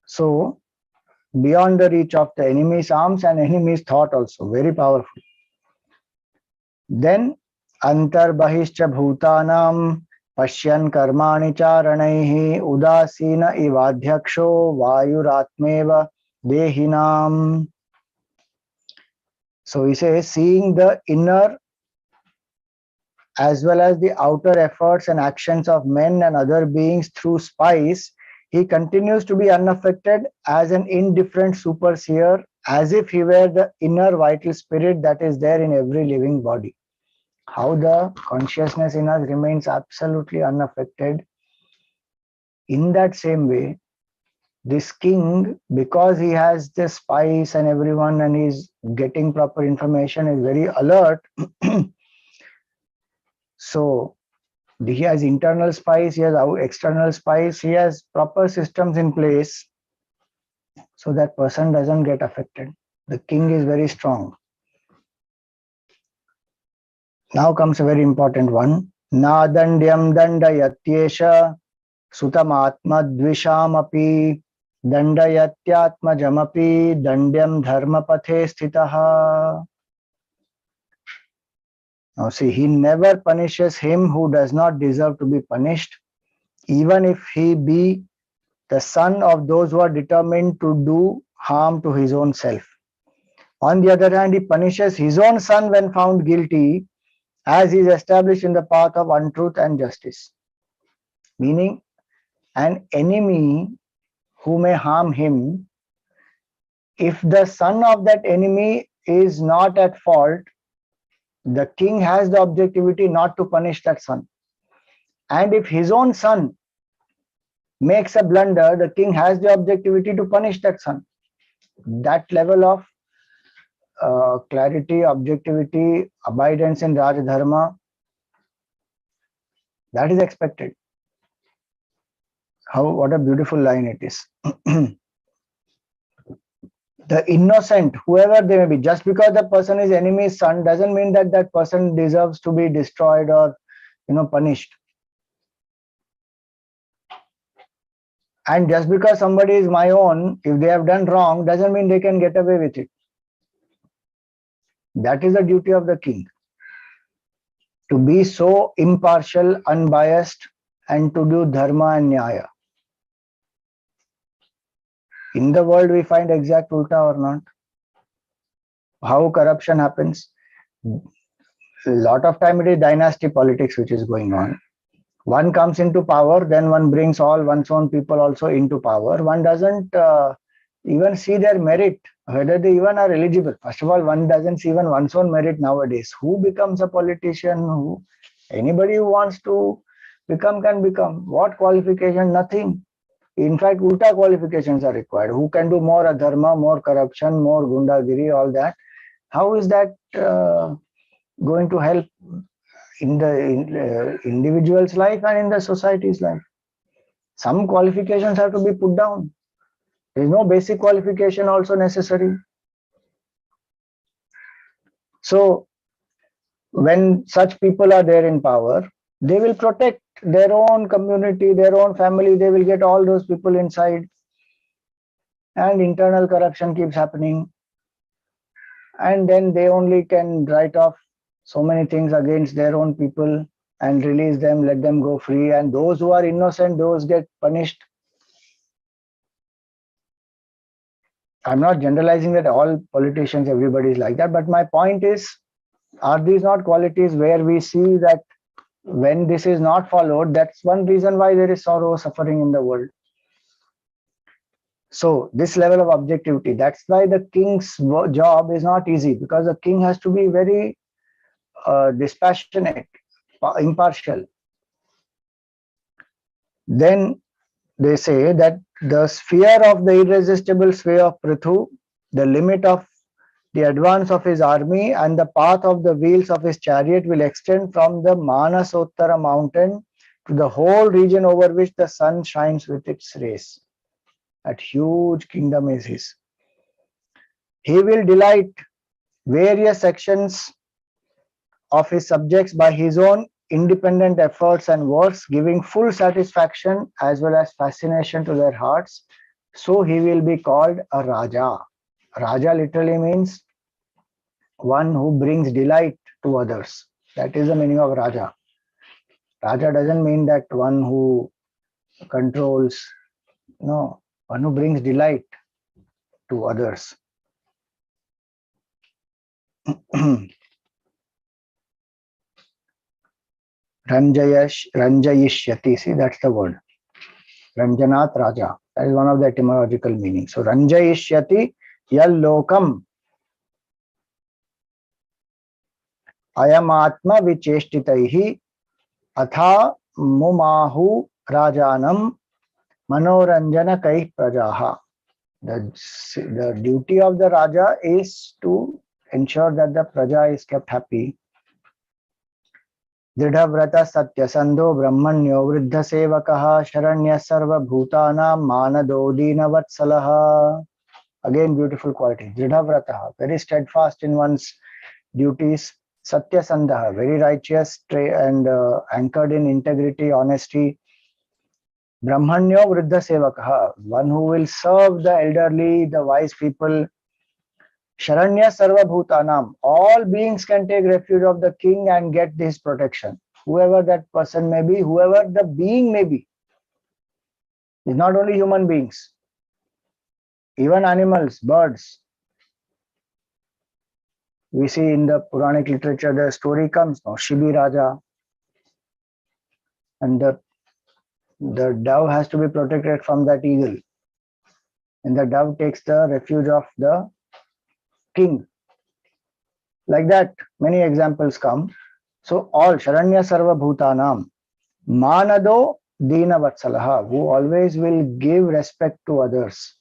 So, beyond the reach of the enemy's arms and enemy's thought also, very powerful. Then, antar bahischa bhutanam pashyan karmani charanaihi udasina ivadhyaksho vayuratmeva dehinam. So he says, seeing the inner as well as the outer efforts and actions of men and other beings through spice, he continues to be unaffected as an indifferent superseer, as if he were the inner vital spirit that is there in every living body. How the consciousness in us remains absolutely unaffected. In that same way, this king, because he has the spice and everyone and he's getting proper information, is very alert. So he has internal spice, he has external spice, he has proper systems in place so that person doesn't get affected. The king is very strong. Now comes a very important one. Na dandyam dandayatyesha sutamatma dvishamapi dandayatyatmajamapi dandyam dharmapathe sthitaha. Now see, he never punishes him who does not deserve to be punished, even if he be the son of those who are determined to do harm to his own self. On the other hand, he punishes his own son when found guilty, as he is established in the path of untruth and justice. Meaning, an enemy who may harm him, if the son of that enemy is not at fault, the king has the objectivity not to punish that son. And if his own son makes a blunder, the king has the objectivity to punish that son. That level of clarity, objectivity, abidance in Raj Dharma, that is expected. What a beautiful line it is. The innocent, whoever they may be, just because the person is enemy's son doesn't mean that that person deserves to be destroyed or punished. And just because somebody is my own, if they have done wrong, doesn't mean they can get away with it. That is the duty of the king, to be so impartial, unbiased, and to do dharma and nyaya. In the world, we find exact ulta or not. How corruption happens. A lot of time it is dynasty politics which is going on. One comes into power, then one brings all one's own people also into power. One doesn't even see their merit, whether they even are eligible. First of all, one doesn't see even one's own merit nowadays. Who becomes a politician? Anybody who wants to become can become. What qualification? Nothing. In fact, ulta qualifications are required. Who can do more adharma, more corruption, more gundagiri, all that? How is that going to help in the individual's life and in the society's life? Some qualifications have to be put down. There is no basic qualification also necessary. So, when such people are there in power, they will protect their own community, their own family. They will get all those people inside. And internal corruption keeps happening. And then they only can write off so many things against their own people and release them, let them go free. And those who are innocent, those get punished. I'm not generalizing that all politicians, everybody is like that. But my point is, are these not qualities where we see that when this is not followed, that's one reason why there is sorrow, suffering in the world. So this level of objectivity, that's why the king's job is not easy, because the king has to be very dispassionate, impartial. Then they say that the sphere of the irresistible sway of Prthu, the limit of the advance of his army and the path of the wheels of his chariot will extend from the Manasottara mountain to the whole region over which the sun shines with its rays. That huge kingdom is his. He will delight various sections of his subjects by his own independent efforts and works, giving full satisfaction as well as fascination to their hearts. So he will be called a Raja. Raja literally means one who brings delight to others. That is the meaning of Raja. Raja doesn't mean that one who controls, no, one who brings delight to others. Ranjayishyati, see, that's the word. Ranjanat Raja. That is one of the etymological meanings. So Ranjayishyati yal lokam ayamatma vicheshtitaihi atha mumahu rajanam manoranjana kai prajaha. The duty of the Raja is to ensure that the praja is kept happy. Dridhavrata satyasandho brahmanyo vriddha sevakaha sharanya sarva bhutanam manado dinavatsalaha. Again, beautiful quality. Dridhavrataha, very steadfast in one's duties. Satyasandha, very righteous and anchored in integrity, honesty. Brahmanyo vriddha sevakaha, one who will serve the elderly, the wise people. Sharanya sarva bhutanam, all beings can take refuge of the king and get his protection. Whoever that person may be, whoever the being may be. It's not only human beings, even animals, birds. We see in the Puranic literature, the story comes now, Shibi Raja, and the dove has to be protected from that eagle. And the dove takes the refuge of the king. Like that, many examples come. So all Sharanya Sarva Bhutanam, Manado Dina Vatsalaha, who always will give respect to others.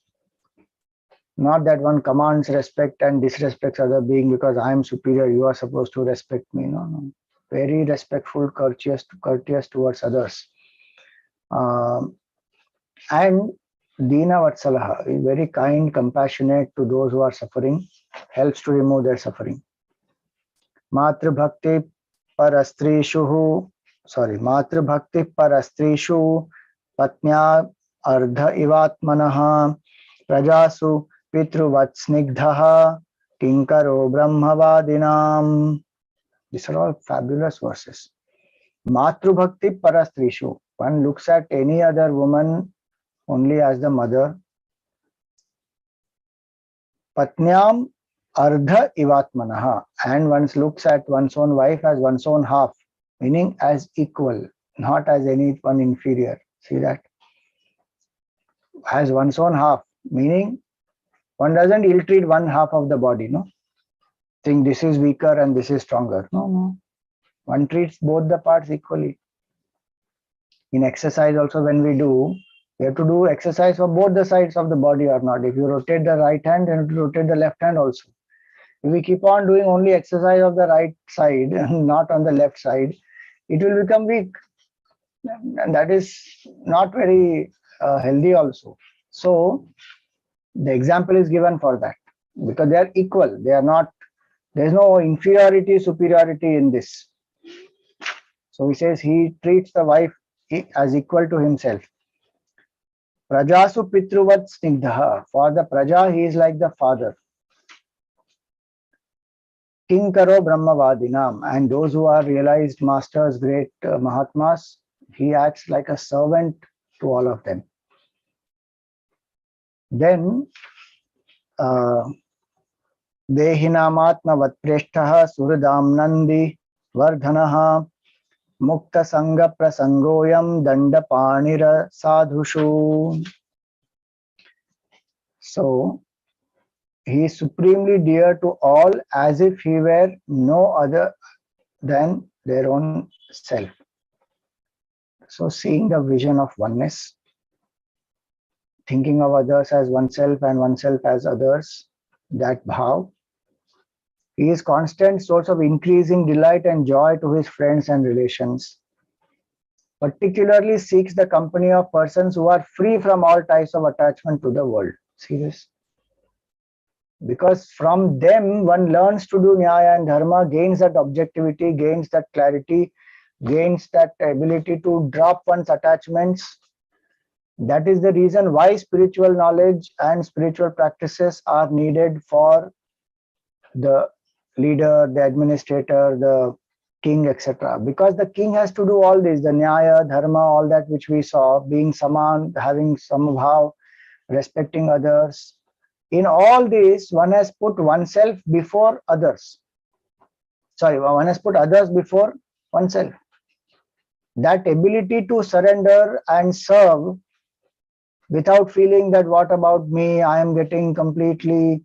Not that one commands respect and disrespects other being because I am superior, you are supposed to respect me. No. Very respectful, courteous towards others. And Dina Vatsalaha is very kind, compassionate to those who are suffering, helps to remove their suffering. Matru Bhakti Parastrishu Patnya Ardha Ivatmanaha Prajasu Pitruvat Snigdhaha Kinkaro Brahmavadinam. These are all fabulous verses. Matru Bhakti Parastrishu. One looks at any other woman only as the mother. Patnyam Ardha Ivatmanaha. And one looks at one's own wife as one's own half, meaning as equal, not as anyone inferior. See that? As one's own half, meaning one doesn't ill-treat one half of the body, no? Think this is weaker and this is stronger. No. One treats both the parts equally. In exercise also, when we have to do exercise for both the sides of the body or not. If you rotate the right hand, then you rotate the left hand also. If we keep on doing only exercise of the right side, not on the left side, it will become weak. And that is not very healthy also. So the example is given for that because they are equal. They are not, there is no inferiority, superiority in this. So he says he treats the wife as equal to himself. Prajasu Pitruvat Snigdhaha. For the Praja, he is like the father. Kinkaro Brahmavadinam. And those who are realized masters, great Mahatmas, he acts like a servant to all of them. Then, Dehinamatma Vatpreshtaha Suradam Nandi Vardhanaha Mukta Sangha Prasangoyam Danda Panira Sadhushu. So, he is supremely dear to all as if he were no other than their own self. So, seeing the vision of oneness, thinking of others as oneself and oneself as others, that bhav, He is constant source of increasing delight and joy to his friends and relations. Particularly seeks the company of persons who are free from all types of attachment to the world. See this? Because from them one learns to do Nyaya and Dharma, gains that objectivity, gains that clarity, gains that ability to drop one's attachments. That is the reason why spiritual knowledge and spiritual practices are needed for the leader, the administrator, the king, etc. Because the king has to do all this, the Nyaya, Dharma, all that which we saw, being Saman, having Samabhav, respecting others. In all this, one has put oneself before others. Sorry, one has put others before oneself. That ability to surrender and serve without feeling that what about me, I am getting completely,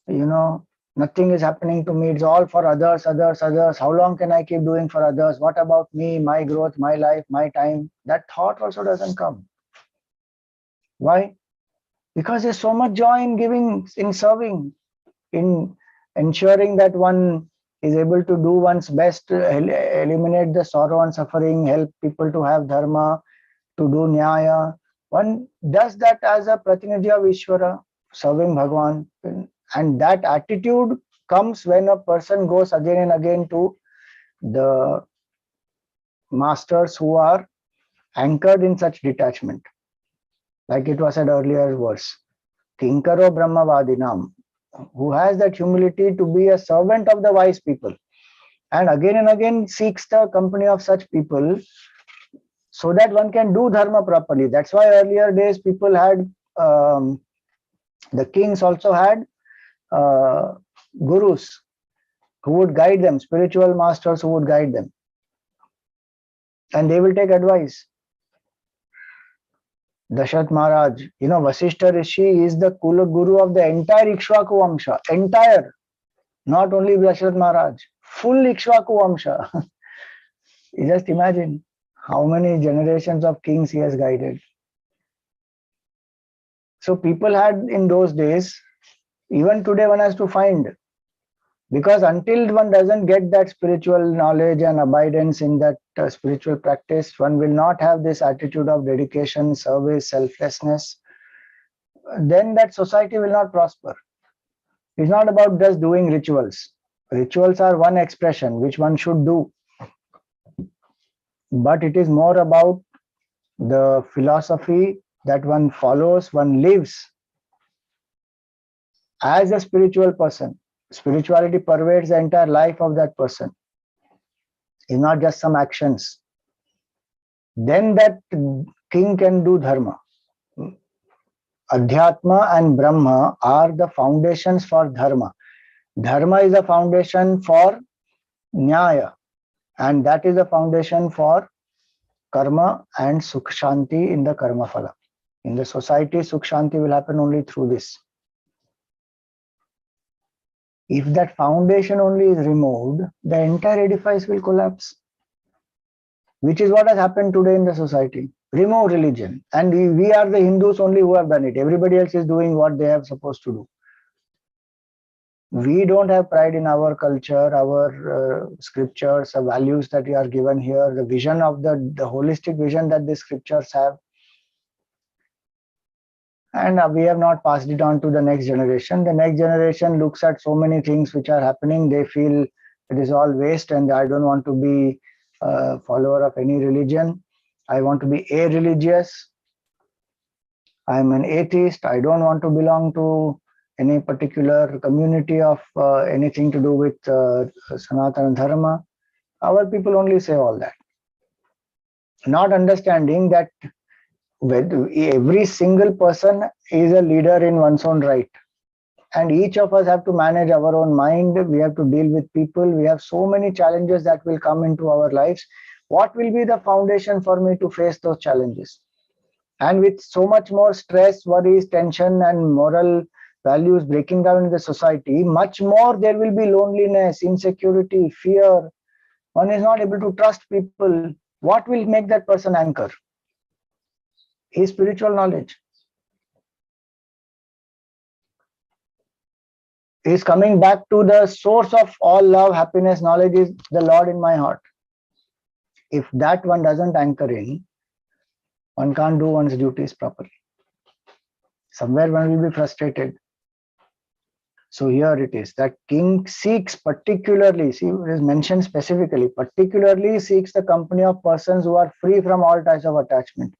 nothing is happening to me, it's all for others, others. How long can I keep doing for others? What about me, my growth, my life, my time? That thought also doesn't come. Why? Because there's so much joy in giving, in serving, in ensuring that one is able to do one's best to eliminate the sorrow and suffering, help people to have dharma, to do nyaya. One does that as a pratinidhi of Ishvara, serving Bhagwan. And that attitude comes when a person goes again and again to the masters who are anchored in such detachment. Like it was said earlier verse, Kinkaro Brahmavadinam, who has that humility to be a servant of the wise people. And again seeks the company of such people so that one can do dharma properly. That's why earlier days people had, the kings also had gurus who would guide them, spiritual masters who would guide them. And they will take advice. Dasharat Maharaj, Vasishtha Rishi is the Kula Guru of the entire Ikshvaku Vamsha. Entire. Not only Dasharat Maharaj. Full Ikshvaku Vamsha. You just imagine how many generations of kings he has guided. So people had in those days, even today one has to find. Because until one doesn't get that spiritual knowledge and abidance in that spiritual practice, one will not have this attitude of dedication, service, selflessness. Then that society will not prosper. It's not about just doing rituals. Rituals are one expression which one should do. But it is more about the philosophy that one follows, one lives as a spiritual person. Spirituality pervades the entire life of that person. It's not just some actions. Then that king can do dharma. Adhyatma and Brahma are the foundations for dharma. Dharma is the foundation for Nyaaya, and that is the foundation for karma and sukh shanti in the karma phala. In the society, sukh shanti will happen only through this. If that foundation only is removed, the entire edifice will collapse. Which is what has happened today in the society. Remove religion. And we are the Hindus only who have done it. Everybody else is doing what they are supposed to do. We don't have pride in our culture, our scriptures, the values that we are given here, the vision of the holistic vision that the scriptures have. And we have not passed it on to the next generation. The next generation looks at so many things which are happening. They feel it is all waste and I don't want to be a follower of any religion. I want to be a-religious. I'm an atheist. I don't want to belong to any particular community of anything to do with Sanatana Dharma. Our people only say all that. Not understanding that every single person is a leader in one's own right. And each of us have to manage our own mind. We have to deal with people. We have so many challenges that will come into our lives. What will be the foundation for me to face those challenges? And with so much more stress, worries, tension, and moral values breaking down in the society, much more there will be loneliness, insecurity, fear. One is not able to trust people. What will make that person anchor? His spiritual knowledge. is coming back to the source of all love, happiness, knowledge is the Lord in my heart. If that one doesn't anchor in, one can't do one's duties properly. Somewhere one will be frustrated. So here it is that king seeks particularly, see, it is mentioned specifically, particularly seeks the company of persons who are free from all types of attachment.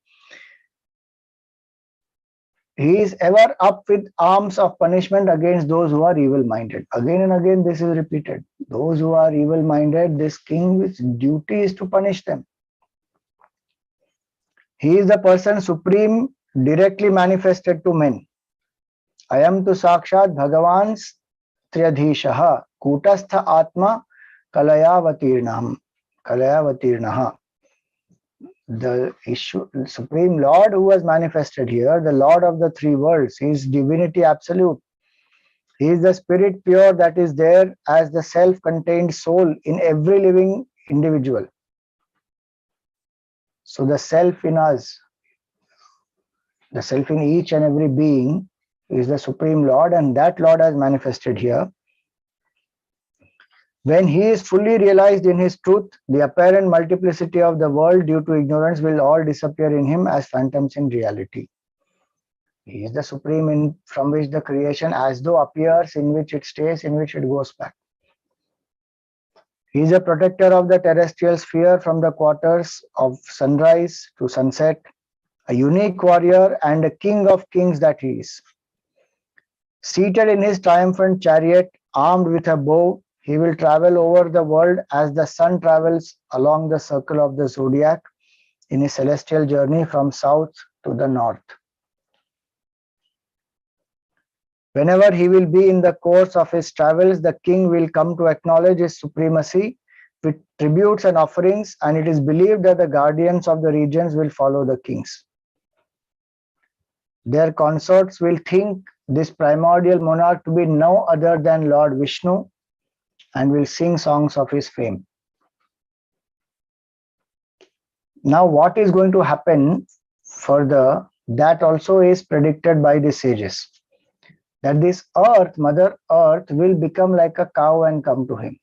He is ever up with arms of punishment against those who are evil-minded. Again and again this is repeated. Those who are evil-minded, this king's duty is to punish them. He is the person supreme, directly manifested to men. Ayam tu sakshat bhagavans triyadhishaha kutastha atma kalayavatirnam. The Supreme Lord who was manifested here, the Lord of the three worlds, he is divinity absolute. He is the spirit pure that is there as the self-contained soul in every living individual. So the self in us, the self in each and every being is the Supreme Lord, and that Lord has manifested here. When he is fully realized in his truth, the apparent multiplicity of the world due to ignorance will all disappear in him as phantoms in reality. He is the supreme from which the creation as though appears, in which it stays, in which it goes back. He is a protector of the terrestrial sphere from the quarters of sunrise to sunset, a unique warrior and a king of kings that he is. Seated in his triumphant chariot, armed with a bow, he will travel over the world as the sun travels along the circle of the zodiac in his celestial journey from south to the north. Whenever he will be in the course of his travels, the king will come to acknowledge his supremacy with tributes and offerings, and it is believed that the guardians of the regions will follow the kings. Their consorts will think this primordial monarch to be no other than Lord Vishnu and will sing songs of his fame. Now, what is going to happen further, that also is predicted by the sages. That this earth, Mother Earth, will become like a cow and come to him.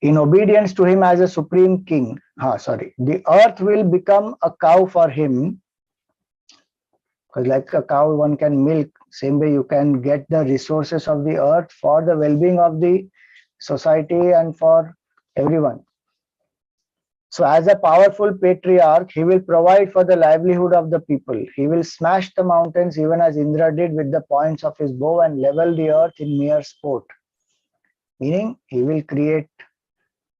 In obedience to him as a supreme king, the earth will become a cow for him. Because like a cow, one can milk, same way you can get the resources of the earth for the well-being of the society and for everyone. So as a powerful patriarch, he will provide for the livelihood of the people. He will smash the mountains even as Indra did with the points of his bow and level the earth in mere sport. Meaning, he will create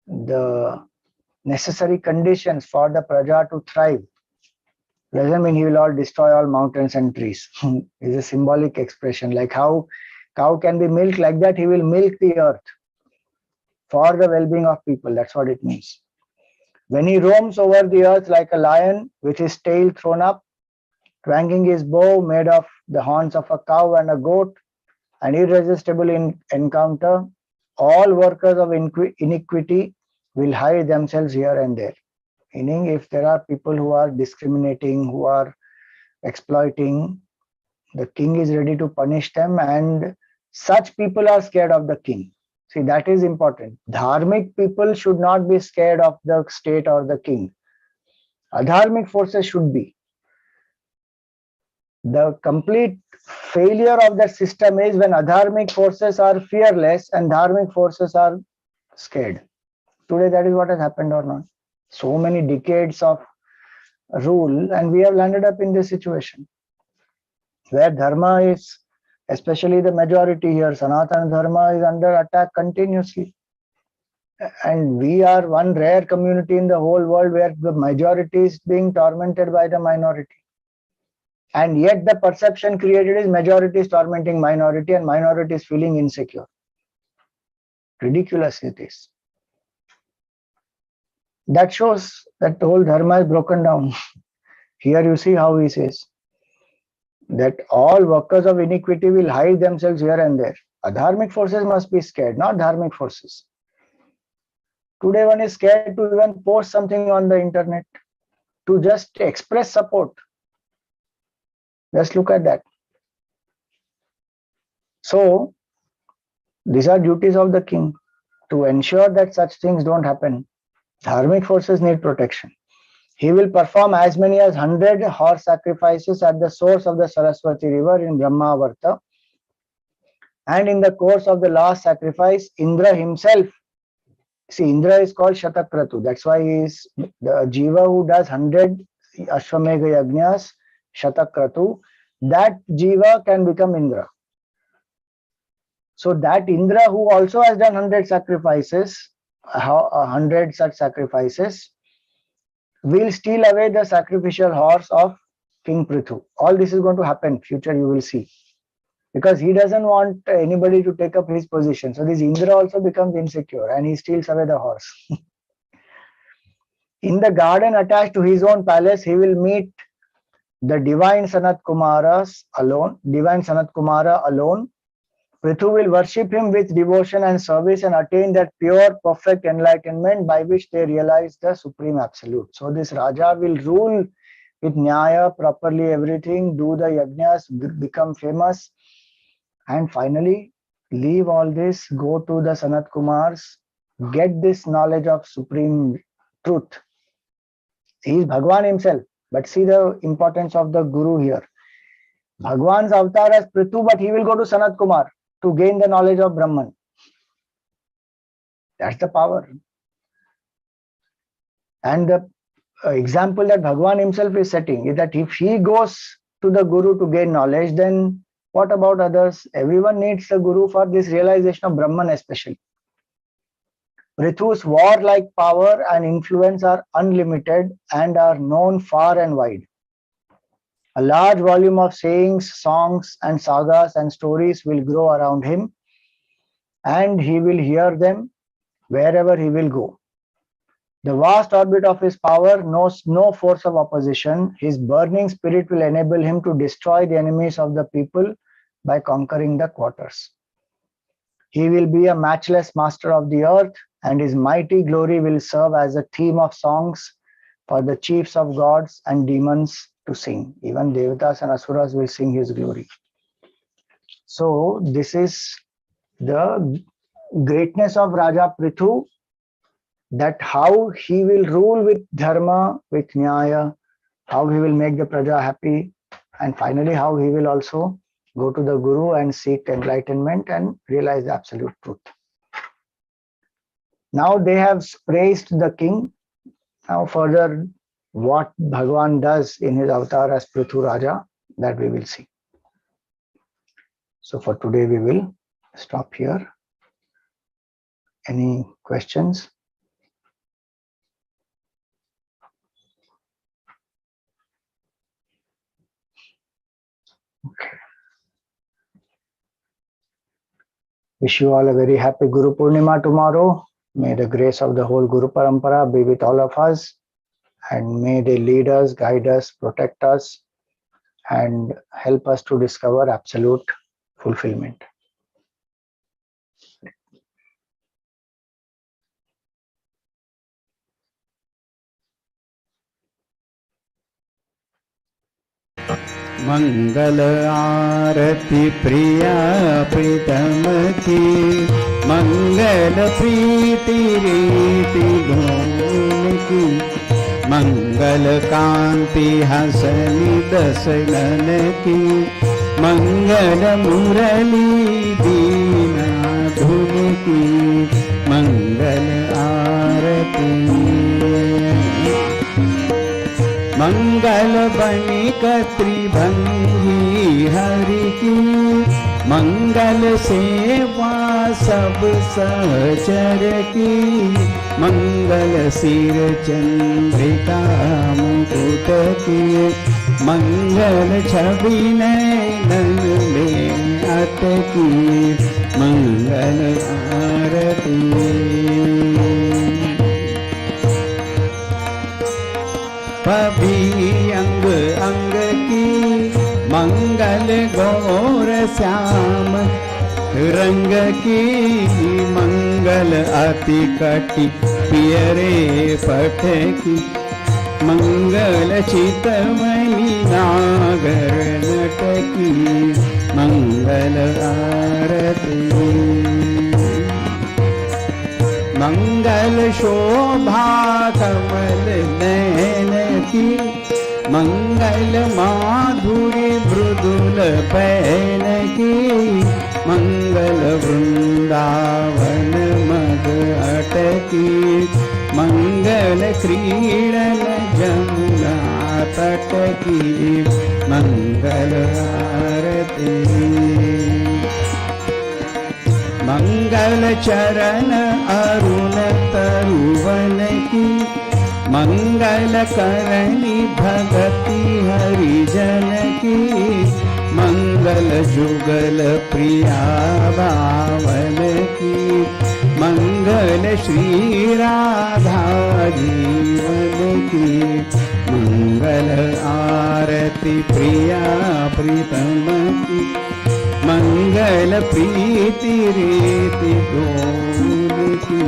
the necessary conditions for the praja to thrive. Doesn't mean he will all destroy all mountains and trees. It's a symbolic expression, like how cow can be milked, like that he will milk the earth for the well-being of people. That's what it means. When he roams over the earth like a lion with his tail thrown up, twanging his bow made of the horns of a cow and a goat, an irresistible encounter, all workers of iniquity will hide themselves here and there. Meaning, if there are people who are discriminating, who are exploiting, the king is ready to punish them, and such people are scared of the king. See, that is important. Dharmic people should not be scared of the state or the king. Adharmic forces should be. The complete failure of the system is when adharmic forces are fearless and dharmic forces are scared. Today, that is what has happened or not. So many decades of rule, and we have landed up in this situation where dharma is, especially the majority here, Sanatana Dharma is under attack continuously. And we are one rare community in the whole world where the majority is being tormented by the minority. And yet the perception created is majority is tormenting minority and minority is feeling insecure. Ridiculous it is. That shows that the whole dharma is broken down. Here you see how he says that all workers of iniquity will hide themselves here and there. Adharmic forces must be scared, not dharmic forces. Today one is scared to even post something on the internet, to just express support. Just look at that. So these are duties of the king to ensure that such things don't happen. Dharmic forces need protection. He will perform as many as 100 horse sacrifices at the source of the Saraswati river in Brahmavarta. And in the course of the last sacrifice, Indra himself, see, Indra is called Shatakratu. That's why he is the Jiva who does 100 Ashwamegha Yajnas, Shatakratu. That Jiva can become Indra. So that Indra who also has done 100 sacrifices, 100 such sacrifices, will steal away the sacrificial horse of King Prthu. All this is going to happen. Future you will see. Because he doesn't want anybody to take up his position. So this Indra also becomes insecure and he steals away the horse. In the garden attached to his own palace, he will meet the divine Sanat Kumara alone. Prthu will worship him with devotion and service and attain that pure, perfect enlightenment by which they realize the Supreme Absolute. So this Raja will rule with Nyaaya, properly everything, do the yajnas, become famous, and finally leave all this, go to the Sanat Kumars, get this knowledge of Supreme Truth. He is Bhagwan himself, but see the importance of the Guru here. Bhagwan's avatar as Prthu, but he will go to Sanat Kumar to gain the knowledge of Brahman. That's the power. And the example that Bhagwan himself is setting is that if he goes to the Guru to gain knowledge, then what about others? Everyone needs the Guru for this realization of Brahman especially. Prithu's warlike power and influence are unlimited and are known far and wide. A large volume of sayings, songs, and sagas and stories will grow around him, and he will hear them wherever he will go. The vast orbit of his power knows no force of opposition. His burning spirit will enable him to destroy the enemies of the people by conquering the quarters. He will be a matchless master of the earth, and his mighty glory will serve as a theme of songs for the chiefs of gods and demons to sing. Even Devatas and Asuras will sing his glory. So this is the greatness of Raja Prthu, that how he will rule with Dharma, with Nyaaya, how he will make the Praja happy, and finally how he will also go to the Guru and seek enlightenment and realize the absolute truth. Now they have praised the king. Now further what Bhagwan does in his avatar as Prthu Raja, that we will see. So for today we will stop here. Any questions? Okay. Wish you all a very happy Guru Purnima tomorrow. May the grace of the whole Guru Parampara be with all of us, and may they lead us, guide us, protect us, and help us to discover absolute fulfillment. मंगल आरती प्रिया प्रीतम की, मंगल प्रीति रीति धूम की, मंगल कांति हसनी दसनन की, मंगल मुरली दीना धुन की, मंगल आरती। मंगल बनिक त्रिभंगी हरि की, मंगल सेवा सब सहचर की, मंगल सिर चंद्रिका मुकुट की, मंगल छवि नयन में अटकी, मंगल आरती। पभी अंग अंग की, मंगल गौर श्याम रंग की, मंगल अति कटि पियरे पट की, मंगल चितमणि नागर नट अटकी मंगल आरती। मंगल शोभा कमल नयन की, मंगल माधुरी मृदुल पैन की, मंगल वृंदावन मद अटकी, मंगल क्रीडन जमुना तट की मंगल आरती। मंगल चरण अरुण तरुवन की, मंगल करणी भगति हरिजन की, मंगल जुगल प्रिया बावन की, मंगल श्री राधा जीवन की, मंगल आरती प्रिया प्रीतम की, मंगल प्रीति रीति डोल की,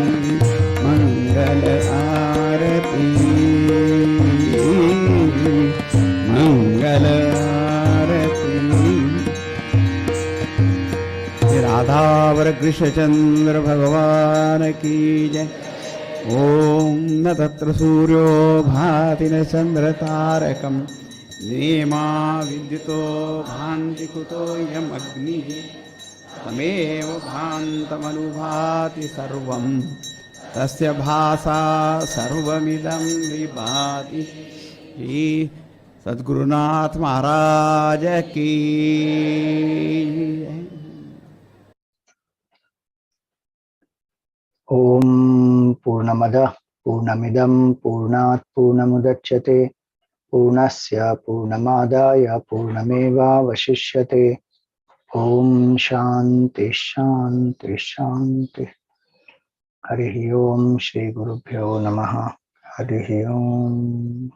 मंगल आरती मंगल आरती। राधावर कृष्णचंद्र भगवान की जय। ओम न तत्र सूर्यो भाति न चंद्र तारकम, नेमा विद्युतो भान्ति कुतो यमग्निः, तमेव भान्तमनुभाति सर्वं, तस्य भासा सर्वमिदं विभाति। श्री सद्गुरुनाथ महाराज की। ओम पूर्णमदः पूर्णमिदं पूर्णात् पूर्णमुदच्यते, पूर्णस्य पूर्णमादाय पूर्णमेवावशिष्यते। ओम शांति शांति शांति। हरि ओम। श्री गुरुभ्यो नमः। हरि ओम।